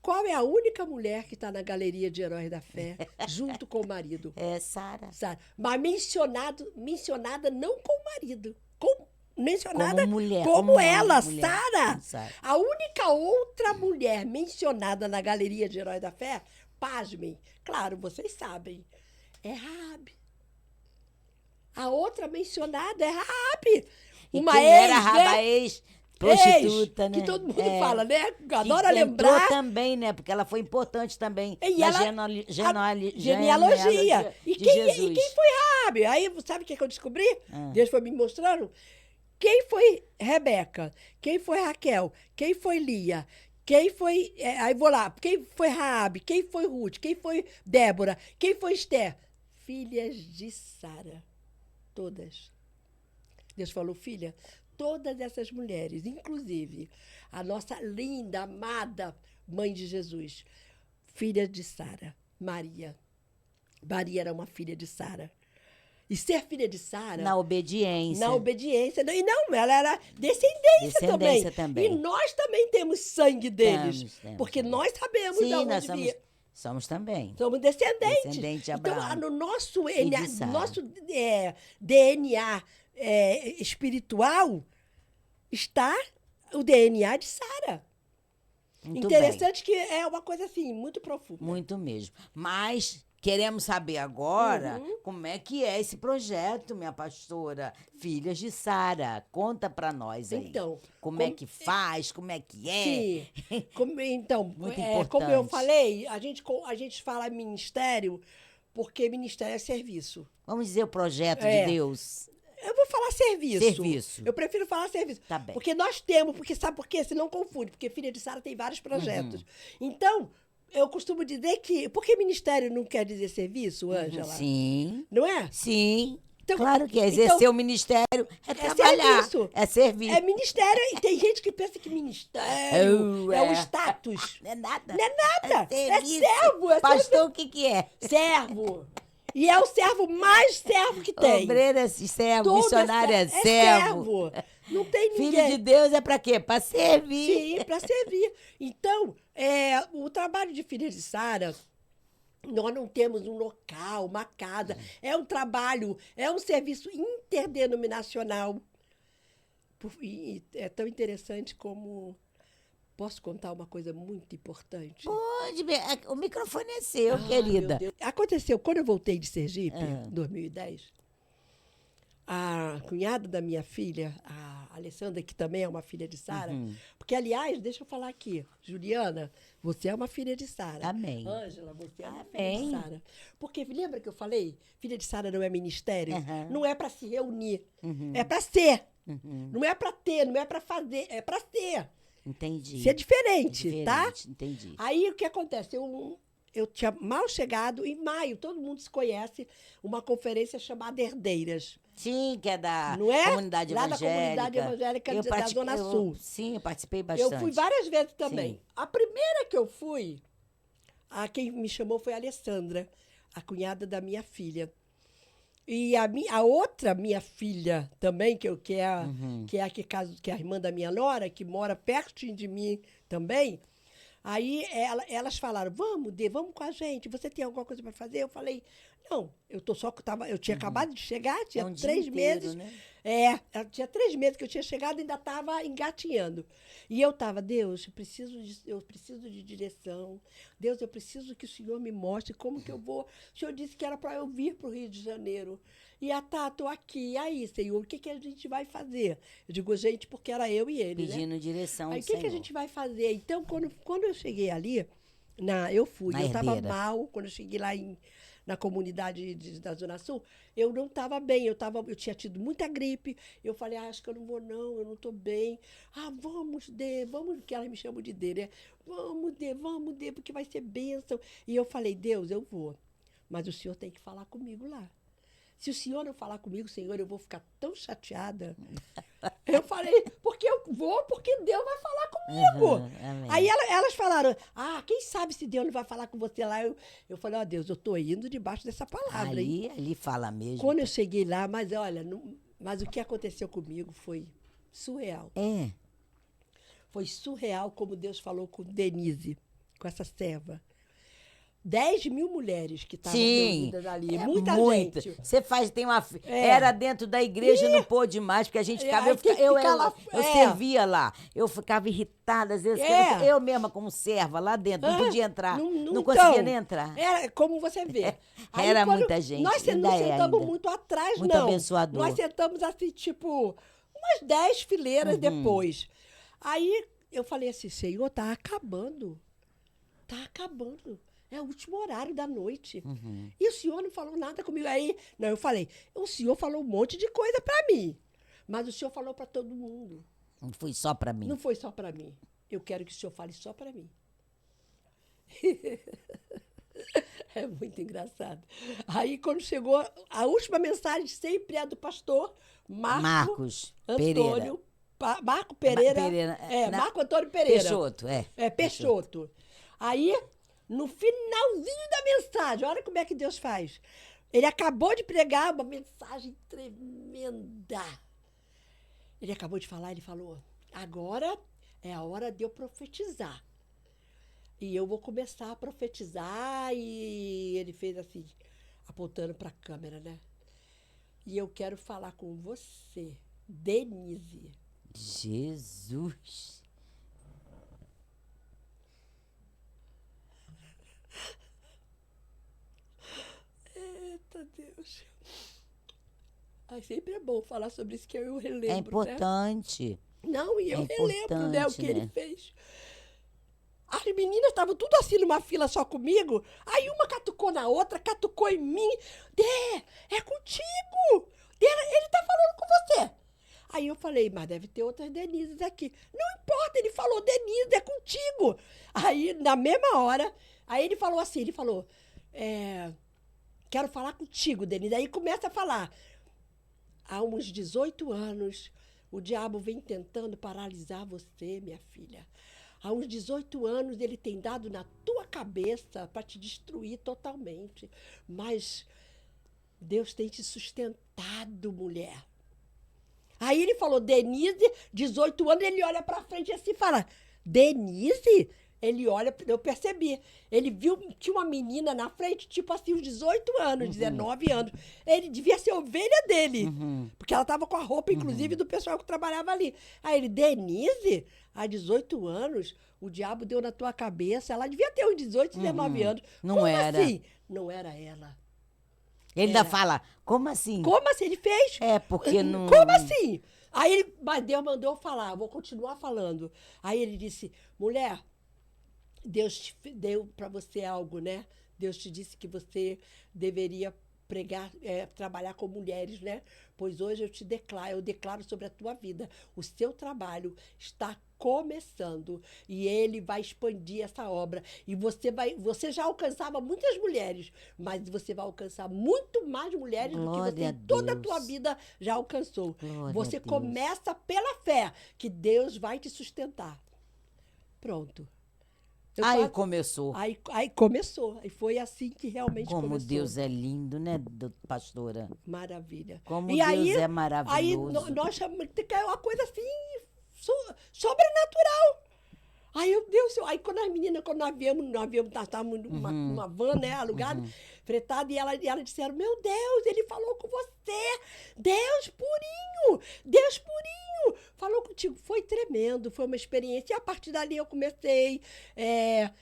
Qual é a única mulher que está na galeria de heróis da fé, junto com o marido? É Sara. Sara. Mas mencionada não com o marido. Mencionada Como mulher, como como ela, mulher, Sara. como Sara. A única outra mulher mencionada na galeria de heróis da fé, pasmem, claro, vocês sabem, é Raabe. A outra mencionada é Raabe. E Uma quem ex, era Raba, né? ex-prostituta, Ex, né? que todo mundo É. fala, né? Que Adora entrou lembrar. também, né? Porque ela foi importante também E na ela- genealogia E de quem Jesus. foi Raabe? Aí, sabe o que eu descobri? Ah. Deus foi me mostrando. Quem foi Rebeca? Quem foi Raquel? Quem foi Lia? Quem foi... aí vou lá. Quem foi Raabe? Quem foi Ruth? Quem foi Débora? Quem foi Esther? Filhas de Sara. Todas. Deus falou, filha, todas essas mulheres, inclusive a nossa linda, amada mãe de Jesus, filha de Sara, Maria. Maria era uma filha de Sara. E ser filha de Sara... Na obediência. Na obediência. E não, ela era descendência também. E nós também temos sangue deles. Temos porque também. nós sabemos Sim, de onde nós vinha. somos também. Somos descendentes. Descendente de Então, Abraão. no nosso E de Sara. DNA espiritual está o DNA de Sara. Muito Interessante que é uma coisa assim, muito profunda. bem. Muito mesmo. Mas queremos saber agora como é que é esse projeto, minha pastora. Filhas de Sara. Conta pra nós aí. Então, como é que faz, como é que é. Sim. Então, Muito como eu importante. falei, a gente fala ministério porque ministério é serviço. Vamos dizer o projeto É. de Deus. Eu vou falar serviço. Serviço. Eu prefiro falar serviço. Tá bem. Porque nós temos, porque sabe por quê? Se não confunde, porque Filha de Sara tem vários projetos. Então, eu costumo dizer que... Porque ministério não quer dizer serviço, Ângela? Sim, Não é? sim. Então, Claro que é. Exercer o ministério é trabalhar. serviço. É servir. É ministério. E tem gente que pensa que ministério é o status. Não é nada. Não é nada. É serviço. servo. É Pastor, o que é? servo. E é o servo mais servo que tem. Obreiro é servo, Todo missionário é servo. servo. Não tem ninguém. Filho de Deus é pra quê? Pra servir. Sim, para servir. Então, o trabalho de Filha de Sara, nós não temos um local, uma casa. É um trabalho, é um serviço interdenominacional. E é tão interessante como... Posso contar uma coisa muito importante? Pode, o microfone é seu, Ai, querida. meu Deus. Aconteceu, quando eu voltei de Sergipe, em 2010, a cunhada da minha filha, a Alessandra, que também é uma filha de Sara, porque, aliás, deixa eu falar aqui, Juliana, você é uma filha de Sara. Amém. Ângela, você é uma filha Amém. de Sara. Porque lembra que eu falei? Filha de Sara não é ministério, não é para se reunir, é para ser. Não é para ter, não é para fazer, é para ser. Entendi. Ser diferente, tá? Entendi. Aí o que acontece? Eu tinha mal chegado, em maio, todo mundo se conhece, uma conferência chamada Herdeiras. Sim, que é da Não é? comunidade Lá da evangélica. comunidade evangélica da Zona Sul. Sim, eu participei bastante. Eu fui várias vezes também. Sim. A primeira que eu fui, quem me chamou foi a Alessandra, a cunhada da minha filha. E a outra minha filha também, que é a que é a irmã da minha nora, que mora pertinho de mim também. Aí elas falaram, vamos com a gente, você tem alguma coisa para fazer? Eu falei, não, eu tinha acabado de chegar, tinha um dia 3 inteiro, meses. né? Tinha 3 meses que eu tinha chegado e ainda estava engatinhando. E eu estava, Deus, eu preciso de direção. Deus, eu preciso que o Senhor me mostre como que eu vou. O Senhor disse que era para eu vir para o Rio de Janeiro. E estou aqui. E aí, Senhor, o que a gente vai fazer? Eu digo, gente, porque era eu e ele, Pedindo direção Aí do o que a Senhor. gente vai fazer? Então, quando eu cheguei ali, eu estava Herdeira. mal, quando eu cheguei lá na comunidade da Zona Sul, eu não estava bem, eu tinha tido muita gripe, eu falei, acho que eu não vou não, eu não estou bem. Vamos, que elas me chamam de Dê, né? Vamos, Dê, porque vai ser bênção. E eu falei, Deus, eu vou, mas o Senhor tem que falar comigo lá. Se o Senhor não falar comigo, Senhor, eu vou ficar tão chateada. Eu falei, porque eu vou, porque Deus vai falar comigo. Amém. Aí elas falaram, quem sabe se Deus não vai falar com você lá? Eu falei, Deus, eu estou indo debaixo dessa palavra. Ali fala mesmo. Quando eu cheguei lá, mas olha, mas o que aconteceu comigo foi surreal. Foi surreal como Deus falou com Denise, com essa serva. 10 mil mulheres que estavam reunidas ali. Muita gente. Você tem uma... Era dentro da igreja, não pôde mais, porque a gente ficava... Eu servia lá. Eu ficava irritada, às vezes. Eu mesma, como serva, lá dentro, não podia entrar. Não conseguia nem entrar. Era como você vê. Era muita gente. Nós não sentamos muito atrás, muito não. Abençoador. Nós sentamos assim, tipo, umas 10 fileiras depois. Aí eu falei assim, Senhor, tá acabando. Tá acabando. É o último horário da noite. E o senhor não falou nada comigo. Aí, eu falei, o senhor falou um monte de coisa para mim. Mas o senhor falou para todo mundo. Não foi só para mim. Não foi só para mim. Eu quero que o senhor fale só para mim. É muito engraçado. Aí, quando chegou, a última mensagem sempre é do pastor Marcos Antônio Pereira. Marco Pereira. Marco Antônio Pereira. Peixoto, Peixoto. Aí... No finalzinho da mensagem, olha como é que Deus faz. Ele acabou de pregar uma mensagem tremenda. Ele acabou de falar, ele falou, agora é a hora de eu profetizar. E eu vou começar a profetizar. E ele fez assim, apontando para a câmera, né? E eu quero falar com você, Denise. Jesus. Eita Deus. Sempre é bom falar sobre isso, que eu relembro. É importante. Né? Não, e eu relembro, né, o que ele fez. As meninas estavam tudo assim numa fila só comigo. Aí uma catucou na outra, catucou em mim. Dê, é contigo. Dê, ele tá falando com você. Aí eu falei, mas deve ter outras Denises aqui. Não importa, ele falou, Denise, é contigo. Aí, na mesma hora, Aí ele falou assim, quero falar contigo, Denise. Aí começa a falar. Há uns 18 anos, o diabo vem tentando paralisar você, minha filha. Há uns 18 anos, ele tem dado na tua cabeça para te destruir totalmente. Mas Deus tem te sustentado, mulher. Aí ele falou, Denise, 18 anos, ele olha para frente e assim fala, Denise? Ele olha, eu percebi. Ele viu, tinha uma menina na frente, tipo assim, uns 18 anos, 19 anos. Ele devia ser ovelha dele. Porque ela estava com a roupa, inclusive, do pessoal que trabalhava ali. Aí ele, Denise, há 18 anos, o diabo deu na tua cabeça. Ela devia ter uns 18, 19 anos. Não Como era. assim? Não era ela. Ele ainda fala, como assim? Como assim? Ele fez? É, porque não... Como assim? Aí ele, mas Deus mandou eu falar, eu vou continuar falando. Aí ele disse, mulher, Deus te deu para você algo, né? Deus te disse que você deveria pregar, trabalhar com mulheres, né? Pois hoje eu declaro sobre a tua vida. O seu trabalho está começando e ele vai expandir essa obra. E você já alcançava muitas mulheres, mas você vai alcançar muito mais mulheres do que você em toda a tua vida já alcançou. Você começa pela fé que Deus vai te sustentar. Pronto. Começou. Aí começou. E foi assim que realmente Como começou. Deus é lindo, né, pastora? Maravilha. Como E Deus aí, é maravilhoso. Aí nós chamamos que é uma coisa assim, sobrenatural. Aí, aí quando as meninas, quando nós estávamos numa van, né, alugada, fretada, e elas disseram, meu Deus, ele falou com você, Deus purinho, falou contigo. Foi tremendo, foi uma experiência. E a partir dali eu comecei,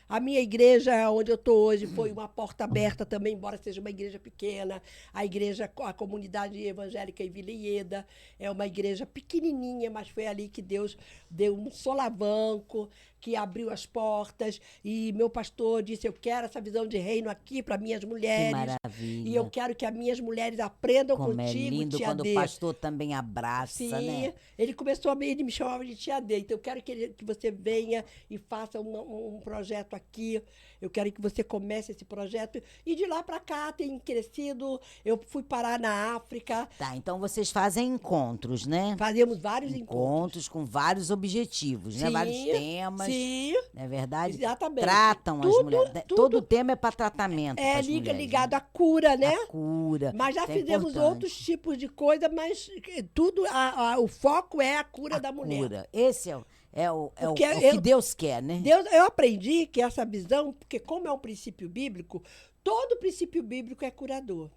a minha igreja, onde eu estou hoje, foi uma porta aberta também, embora seja uma igreja pequena. A comunidade evangélica em Vila Ieda é uma igreja pequenininha, mas foi ali que Deus deu um solavanco, que abriu as portas, e meu pastor disse, eu quero essa visão de reino aqui para minhas mulheres. Que maravilha. E eu quero que as minhas mulheres aprendam Como contigo, é lindo tia quando D. o pastor também abraça, Sim, né? ele me chamava de tia D. Então eu quero que você venha e faça um projeto aqui. Eu quero que você comece esse projeto. E de lá para cá tem crescido. Eu fui parar na África. Tá, então vocês fazem encontros, né? Fazemos vários encontros. Com vários objetivos, né? Sim, Vários temas. sim. Não é verdade? Exatamente. Tratam as Tudo- mulheres. tudo- Todo tema é para tratamento. pras mulheres, Ligado né? à cura, né? A cura. Mas já Isso é fizemos importante. outros tipos de coisa, mas tudo, o foco é a cura da mulher. Cura. Esse é o Porque que Deus quer, né? Eu aprendi que essa visão, porque como é um princípio bíblico, todo princípio bíblico é curador.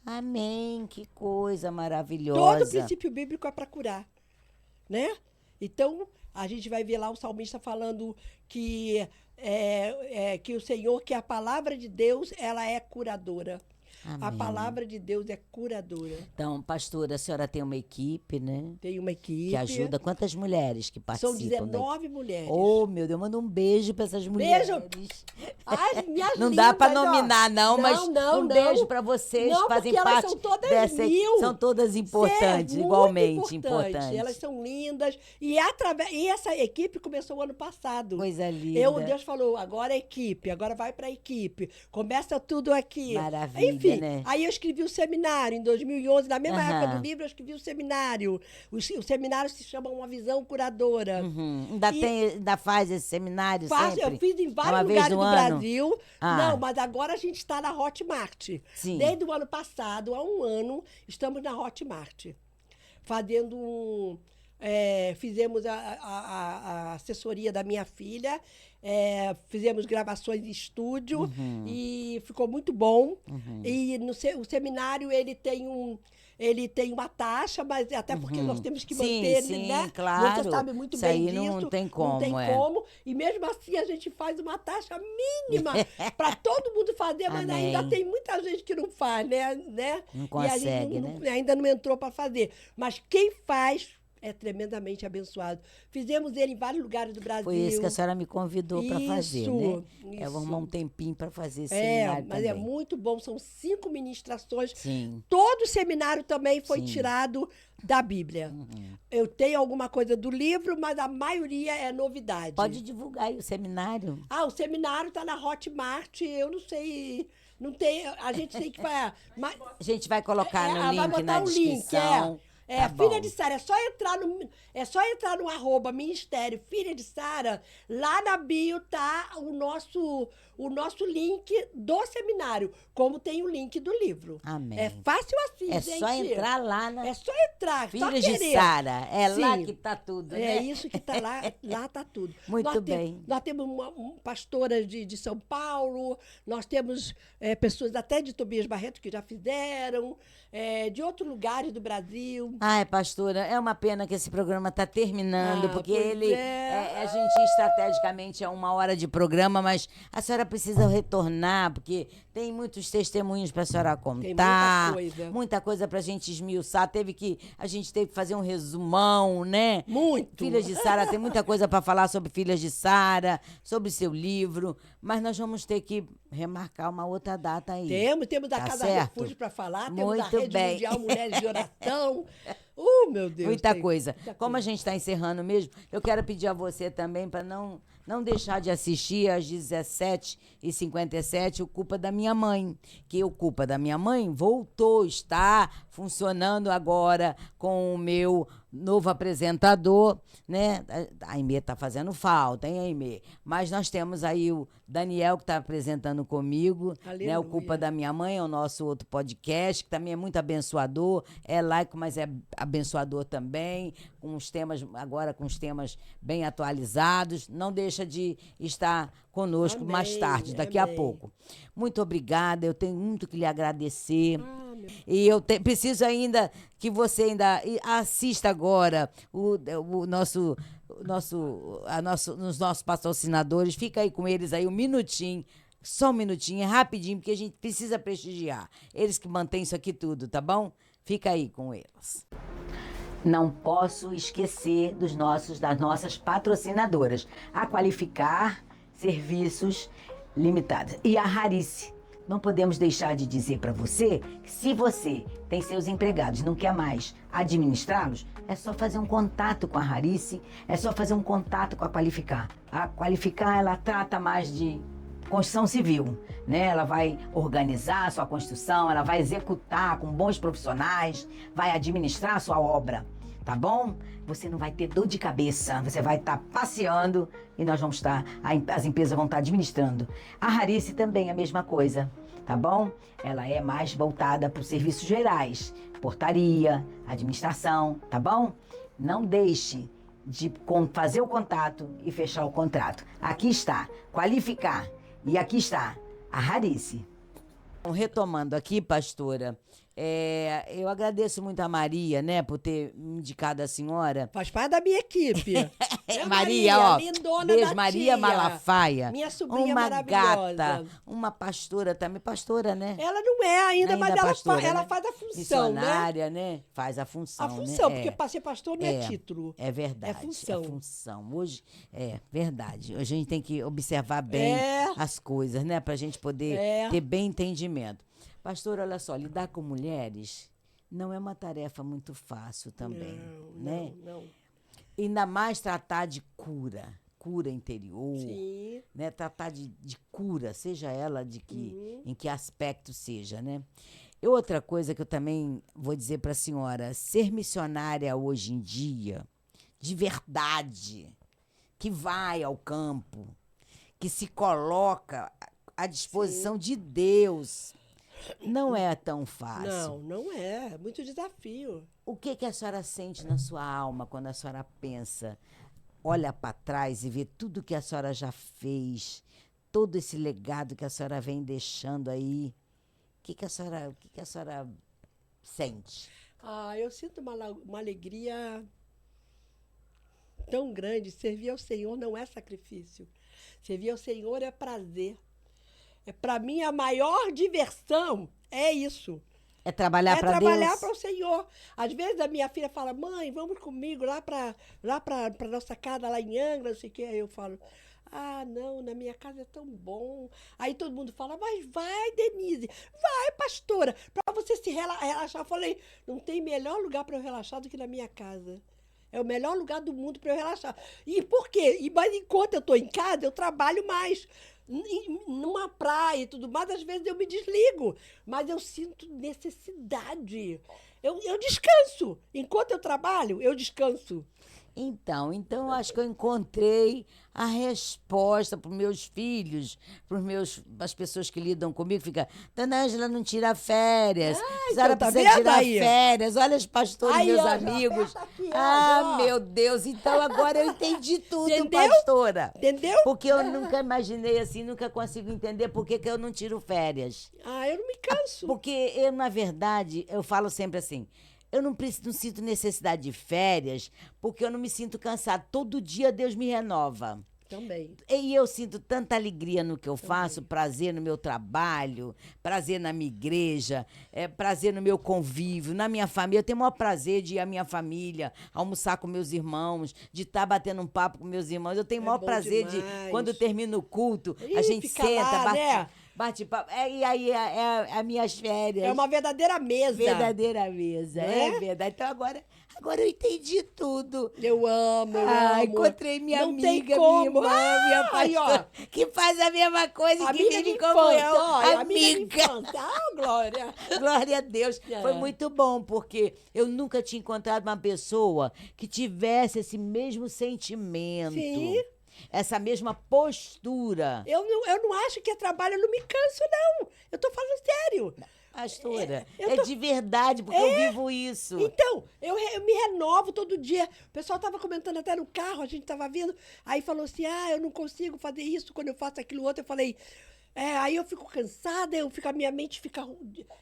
Amém. Que coisa maravilhosa. Todo princípio bíblico é para curar, né? Então, a gente vai ver lá o salmista falando que que o Senhor, que a palavra de Deus, ela é curadora. A Amém. palavra de Deus é curadora. Então, pastora, a senhora tem uma equipe, né? Tem uma equipe. Que ajuda. Quantas mulheres que São participam? 19 mulheres. Oh, meu Deus, manda um beijo para essas mulheres. Ai, minhas Não dá para lindas, ó. nominar, não, mas não. beijo para vocês, Não, fazem porque elas parte são todas dessa. São todas importantes, Muito igualmente importantes. Elas são lindas. E essa equipe começou o ano passado. Coisa linda. Deus falou, agora é equipe, agora vai para a equipe. Começa tudo aqui. Maravilha, Enfim, né? aí eu escrevi o seminário em 2011, na mesma Aham. época do livro, eu escrevi o seminário. O seminário se chama Uma Visão Curadora. Ainda faz esse seminário sempre? Eu fiz em Uma vários vez lugares no do ano? Brasil. Ah. Não, mas agora a gente está na Hotmart. Sim. Desde o ano passado, há um ano, estamos na Hotmart. Fazendo fizemos a assessoria da minha filha, fizemos gravações em estúdio e ficou muito bom. E o seminário, ele tem uma taxa, mas até porque nós temos que manter, sim, né? claro. Você sabe muito Isso bem aí disso. não tem como, Não tem como. E mesmo assim a gente faz uma taxa mínima para todo mundo fazer, mas Amém. ainda tem muita gente que não faz, né? Não E a consegue, gente né? ainda não entrou para fazer. Mas quem faz É tremendamente abençoado. Fizemos ele em vários lugares do Brasil. Foi esse que a senhora me convidou para fazer, né? Isso. Eu vou arrumar um tempinho para fazer esse É, seminário mas também. é muito bom. São 5 ministrações. Sim. Todo o seminário também foi Sim. tirado da Bíblia. Eu tenho alguma coisa do livro, mas a maioria é novidade. Pode divulgar aí o seminário. Ah, o seminário está na Hotmart. Eu não sei. Não tem. A gente tem que. Mas, A gente vai colocar no vai link botar na o link, descrição. Tá Filha bom. de Sara, é só entrar no @ Ministério Filha de Sara, lá na bio tá o nosso link do seminário, como tem o link do livro. Amém. É fácil assim, É gente. só entrar lá na É só entrar, só Filhas de querer. Sara. É lá Sim. que tá tudo, É né? isso que tá lá, lá tá tudo. Muito bem. Nós temos pastoras de São Paulo, nós temos pessoas até de Tobias Barreto que já fizeram, de outros lugares do Brasil. Ai, pastora, é uma pena que esse programa está terminando, porque pois ele. A gente estrategicamente é 1 hora de programa, mas a senhora precisa retornar, porque tem muitos testemunhos para a senhora contar. Tem muita coisa. Muita coisa para a gente esmiuçar. A gente teve que fazer um resumão, né? Muito. Filhas de Sara, tem muita coisa para falar sobre Filhas de Sara, sobre seu livro, mas nós vamos ter que remarcar uma outra data aí. Temos a Tá Casa certo? Refúgio para falar, temos a Muito Rede bem. Mundial Mulheres de Oração. Meu Deus. Muita tem coisa. muita Como a coisa. gente está encerrando mesmo, eu quero pedir a você também para não deixar de assistir às 17h57 o Culpa da Minha Mãe. Que o Culpa da Minha Mãe está funcionando agora com o meu novo apresentador, né? A Aimee tá fazendo falta, hein, Aimee? Mas nós temos aí o Daniel que está apresentando comigo, né? Aleluia. O Culpa da Minha Mãe é o nosso outro podcast, que também é muito abençoador, é laico, mas é abençoador também, com os temas bem atualizados. Não deixa de estar conosco Amém, mais tarde, daqui a amém. pouco. Muito obrigada, eu tenho muito que lhe agradecer. Meu E eu preciso ainda que você ainda assista agora os nossos patrocinadores. Fica aí com eles aí um minutinho, só um minutinho, é rapidinho, porque a gente precisa prestigiar. Eles que mantêm isso aqui tudo, tá bom? Fica aí com eles. Não posso esquecer das nossas patrocinadoras. A Qualificar Serviços Limitados e a Rarice. Não podemos deixar de dizer para você que se você tem seus empregados e não quer mais administrá-los, é só fazer um contato com a Rarice, é só fazer um contato com a Qualificar. A Qualificar, ela trata mais de construção civil, né? Ela vai organizar a sua construção, ela vai executar com bons profissionais, vai administrar a sua obra, tá bom? Você não vai ter dor de cabeça, você vai estar passeando e nós vamos estar, as empresas vão estar administrando. A Rarice também é a mesma coisa, tá bom? Ela é mais voltada para os serviços gerais, portaria, administração, tá bom? Não deixe de fazer o contato e fechar o contrato. Aqui está, Qualificar. E aqui está, a Rarice. Retomando aqui, pastora, eu agradeço muito a Maria, né, por ter me indicado a senhora. Faz parte da minha equipe. Maria, ó, lindona beijo, da Maria tia. Malafaia. Minha sobrinha uma maravilhosa. gata, uma pastora também, pastora, né? Ela não é ainda, mas ela, pastora, ela né? faz a função, né? Missionária, né? Faz a função, A função, né? porque para ser pastor não é título. É verdade. É função. É função. Hoje, verdade. Hoje a gente tem que observar bem as coisas, né? Pra gente poder ter bem entendimento. Pastor, olha só, lidar com mulheres não é uma tarefa muito fácil também, né? Não. Ainda mais tratar de cura interior, Sim. né? Tratar de cura, seja ela em que aspecto seja, né? E outra coisa que eu também vou dizer para a senhora, ser missionária hoje em dia, de verdade, que vai ao campo, que se coloca à disposição de Deus, não é tão fácil. Não é. É muito desafio. O que a senhora sente na sua alma quando a senhora pensa, olha para trás e vê tudo que a senhora já fez, todo esse legado que a senhora vem deixando aí? O que a senhora sente? Eu sinto uma alegria tão grande. Servir ao Senhor não é sacrifício. Servir ao Senhor é prazer. Para mim, a maior diversão é isso. É trabalhar É para trabalhar Deus. para o Senhor. Às vezes a minha filha fala, mãe, vamos comigo lá para nossa casa, lá em Angra, não sei o quê. Aí eu falo, ah, não, na minha casa é tão bom. Aí todo mundo fala, mas vai, Denise, vai, pastora, para você se relaxar. Eu falei, não tem melhor lugar para eu relaxar do que na minha casa. É o melhor lugar do mundo para eu relaxar. E por quê? Mas enquanto eu estou em casa, eu trabalho mais. Numa praia e tudo mais, às vezes eu me desligo. Mas eu sinto necessidade. Eu descanso. Enquanto eu trabalho, eu descanso. Então eu acho que eu encontrei a resposta para os meus filhos, para as pessoas que lidam comigo, fica, Dona Ângela não tira férias, a senhora então, tá precisa vendo tirar aí? férias, olha os pastores, Aí, meus ó, já amigos. aperta aqui, ó, Ah, já. meu Deus, então agora eu entendi tudo, Entendeu? pastora. Entendeu? Porque eu nunca imaginei assim, nunca consigo entender por que que eu não tiro férias. Ah, eu não me canso. Porque eu, na verdade, eu falo sempre assim, eu não sinto necessidade de férias, porque eu não me sinto cansado. Todo dia Deus me renova. Também. E eu sinto tanta alegria no que eu faço, prazer no meu trabalho, prazer na minha igreja, prazer no meu convívio, na minha família. Eu tenho o maior prazer de ir à minha família, almoçar com meus irmãos, de estar batendo um papo com meus irmãos. Eu tenho o É maior bom prazer de, demais. quando termina o culto, a Ih, gente fica senta, lá, né? bate papo. E aí é as minhas férias. É uma verdadeira mesa. Verdadeira mesa, Não é é? verdade. Então agora eu entendi tudo. Eu amo, eu Ah, amo. encontrei minha Não tem amiga, como. minha irmã, minha Aí, ó. pastora, que faz a mesma coisa e que Amiga de vive como infância, eu. ó, amiga de Amiga. infância. Ah, Glória. Glória a Deus. É. Foi muito bom, porque eu nunca tinha encontrado uma pessoa que tivesse esse mesmo sentimento. Sim. Essa mesma postura. Eu não acho que é trabalho, eu não me canso, não. Eu tô falando sério. Pastora, eu tô- de verdade, porque eu vivo isso. Então, eu me renovo todo dia. O pessoal tava comentando até no carro, a gente tava vindo, aí falou assim, eu não consigo fazer isso quando eu faço aquilo outro. Eu falei, aí eu fico cansada, a minha mente fica...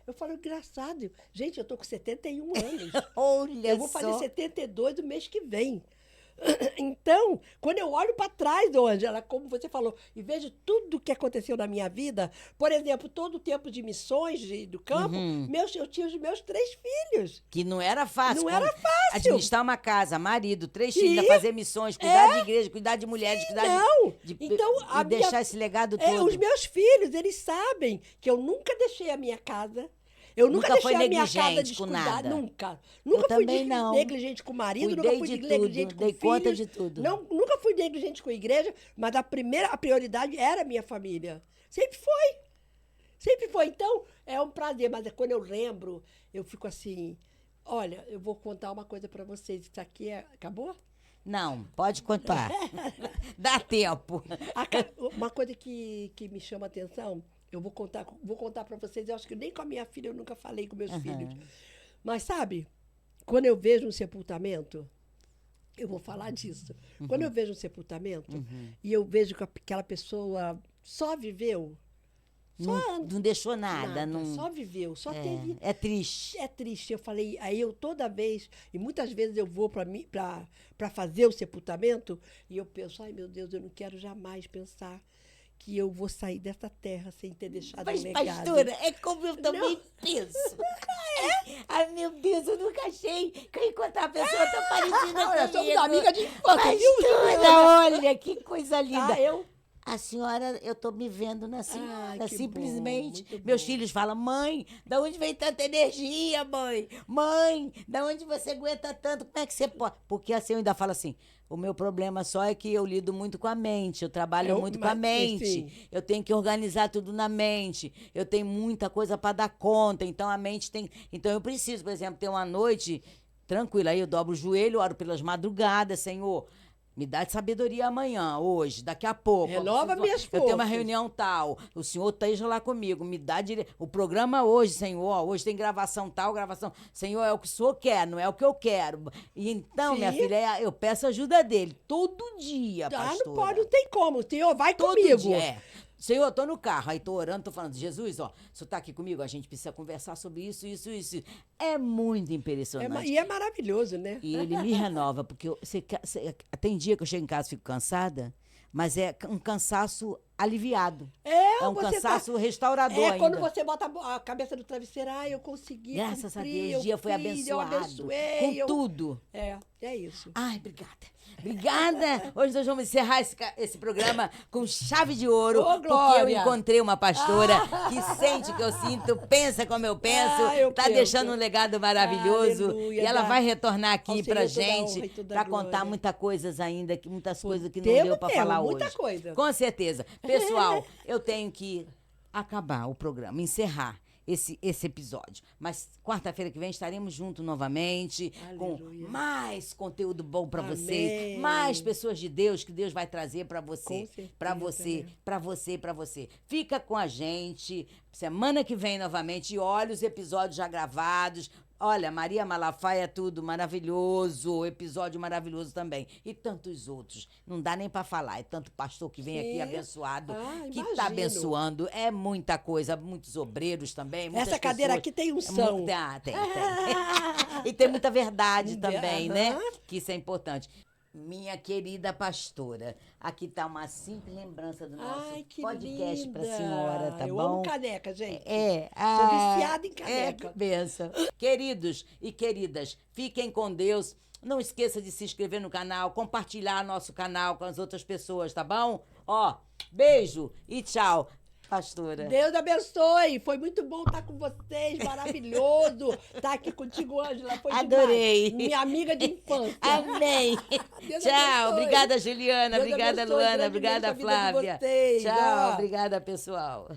Eu falo, engraçado. Gente, eu tô com 71 anos. Olha Eu vou só. fazer 72 no mês que vem. Então, quando eu olho para trás, Ângela, como você falou, e vejo tudo que aconteceu na minha vida, por exemplo, todo o tempo de missões do campo, eu tinha os meus 3 filhos. Que não era fácil. Não era fácil. Administrar uma casa, marido, 3 filhos, Sim. ainda fazer missões, cuidar de igreja, cuidar de mulheres, cuidar Não. de Então, e deixar esse legado todo. Os meus filhos, eles sabem que eu nunca deixei a minha casa. Eu nunca Nunca foi deixei a minha casa negligente com descuidada. nada. Nunca. Nunca fui também não. negligente com o marido, Cuidei nunca fui de negligente tudo, com dei filhos. conta de tudo. Não, nunca fui negligente com a igreja, mas a prioridade era a minha família. Sempre foi. Sempre foi. Então, é um prazer. Mas quando eu lembro, eu fico assim... Olha, eu vou contar uma coisa para vocês. Isso aqui acabou? Não, pode contar. Dá tempo. Uma coisa que me chama a atenção, eu vou contar para vocês, eu acho que nem com a minha filha eu nunca falei com meus filhos. Mas sabe, quando eu vejo um sepultamento, eu vou falar disso. Quando eu vejo um sepultamento e eu vejo que aquela pessoa só viveu, Não deixou nada. Não, só viveu, só teve... é triste. É triste. Eu falei, aí eu toda vez, e muitas vezes eu vou para fazer o sepultamento, e eu penso, ai meu Deus, eu não quero jamais pensar que eu vou sair dessa terra sem ter deixado Mas, um legado. pastora, é como eu também penso. Ai, meu Deus, eu nunca achei que eu ia encontrar uma pessoa tão parecida Olha, comigo. somos amigas de infância, viu? Pastora, olha, que coisa linda. eu... A senhora, eu tô me vendo na senhora, que simplesmente. bom, muito Meus bom. filhos falam, mãe, da onde vem tanta energia, mãe? Mãe, da onde você aguenta tanto? Como é que você pode? Porque assim, eu ainda falo assim, o meu problema só é que eu lido muito com a mente, eu trabalho muito com a mente, sim. eu tenho que organizar tudo na mente, eu tenho muita coisa para dar conta, então a mente tem... Então eu preciso, por exemplo, ter uma noite tranquila, aí eu dobro o joelho, oro pelas madrugadas, Senhor... Me dá de sabedoria amanhã, hoje, daqui a pouco. Renova minhas Eu tenho uma forças. reunião tal. O senhor esteja lá comigo. Me dá o programa hoje, Senhor. Hoje tem gravação tal, gravação. Senhor, é o que o senhor quer, não é o que eu quero. E então, Sim. minha filha, eu peço ajuda dele. Todo dia, pastora. não pode, não tem como. Senhor, vai Todo comigo. dia, Senhor, eu tô no carro, aí tô orando, tô falando, Jesus, ó, o senhor tá aqui comigo, a gente precisa conversar sobre isso, isso, isso. É muito impressionante. E é maravilhoso, né? E ele me renova, porque tem dia que eu chego em casa e fico cansada, mas é um cansaço aliviado. É, É um você cansaço restaurador É, ainda. quando você bota a cabeça no travesseiro, eu consegui. Graças a cumprir, Deus, o dia foi eu fiz, eu abençoado. abençoei. Com tudo. É isso. Ai, obrigada. Obrigada. Hoje nós vamos encerrar esse programa com chave de ouro, Ô, porque eu Glória. encontrei uma pastora que sente o que eu sinto, pensa como eu penso, Eu tá penso. deixando um legado maravilhoso. Aleluia, E ela dá vai retornar aqui ao pra Senhor toda a honra gente, e toda a pra contar glória. muitas coisas ainda, muitas coisas que não Temos, deu pra falar muita hoje. coisa. Com certeza. Pessoal, eu tenho que acabar o programa, encerrar esse episódio. Mas quarta-feira que vem estaremos juntos novamente, Aleluia. com mais conteúdo bom para Amém. vocês, mais pessoas de Deus que Deus vai trazer para você, Com certeza, para você, né? para você, para você. Fica com a gente semana que vem novamente e olha os episódios já gravados. Olha, Maria Malafaia, tudo maravilhoso, episódio maravilhoso também. E tantos outros. Não dá nem para falar. É tanto pastor que vem aqui Sim. abençoado, que Imagino. tá abençoando. É muita coisa, muitos obreiros também. Muitas Essa cadeira pessoas. aqui tem unção. Tem. E tem muita verdade também, né? Aham. Que isso é importante. Minha querida pastora, aqui tá uma simples lembrança do nosso Ai, que podcast linda. pra senhora, tá eu bom? amo caneca, gente. Sou viciada em caneca. que benção. Queridos e queridas, fiquem com Deus. Não esqueça de se inscrever no canal, compartilhar nosso canal com as outras pessoas, tá bom? Ó, beijo e tchau, pastora. Deus abençoe. Foi muito bom estar com vocês. Maravilhoso. Estar aqui contigo, Ângela. Foi Adorei. demais. Minha amiga de infância. Amém. Deus Tchau. abençoe. Obrigada, Juliana. Deus Obrigada, abençoe Luana. grandemente Obrigada, a vida de Flávia. vocês, Tchau. ó. Obrigada, pessoal.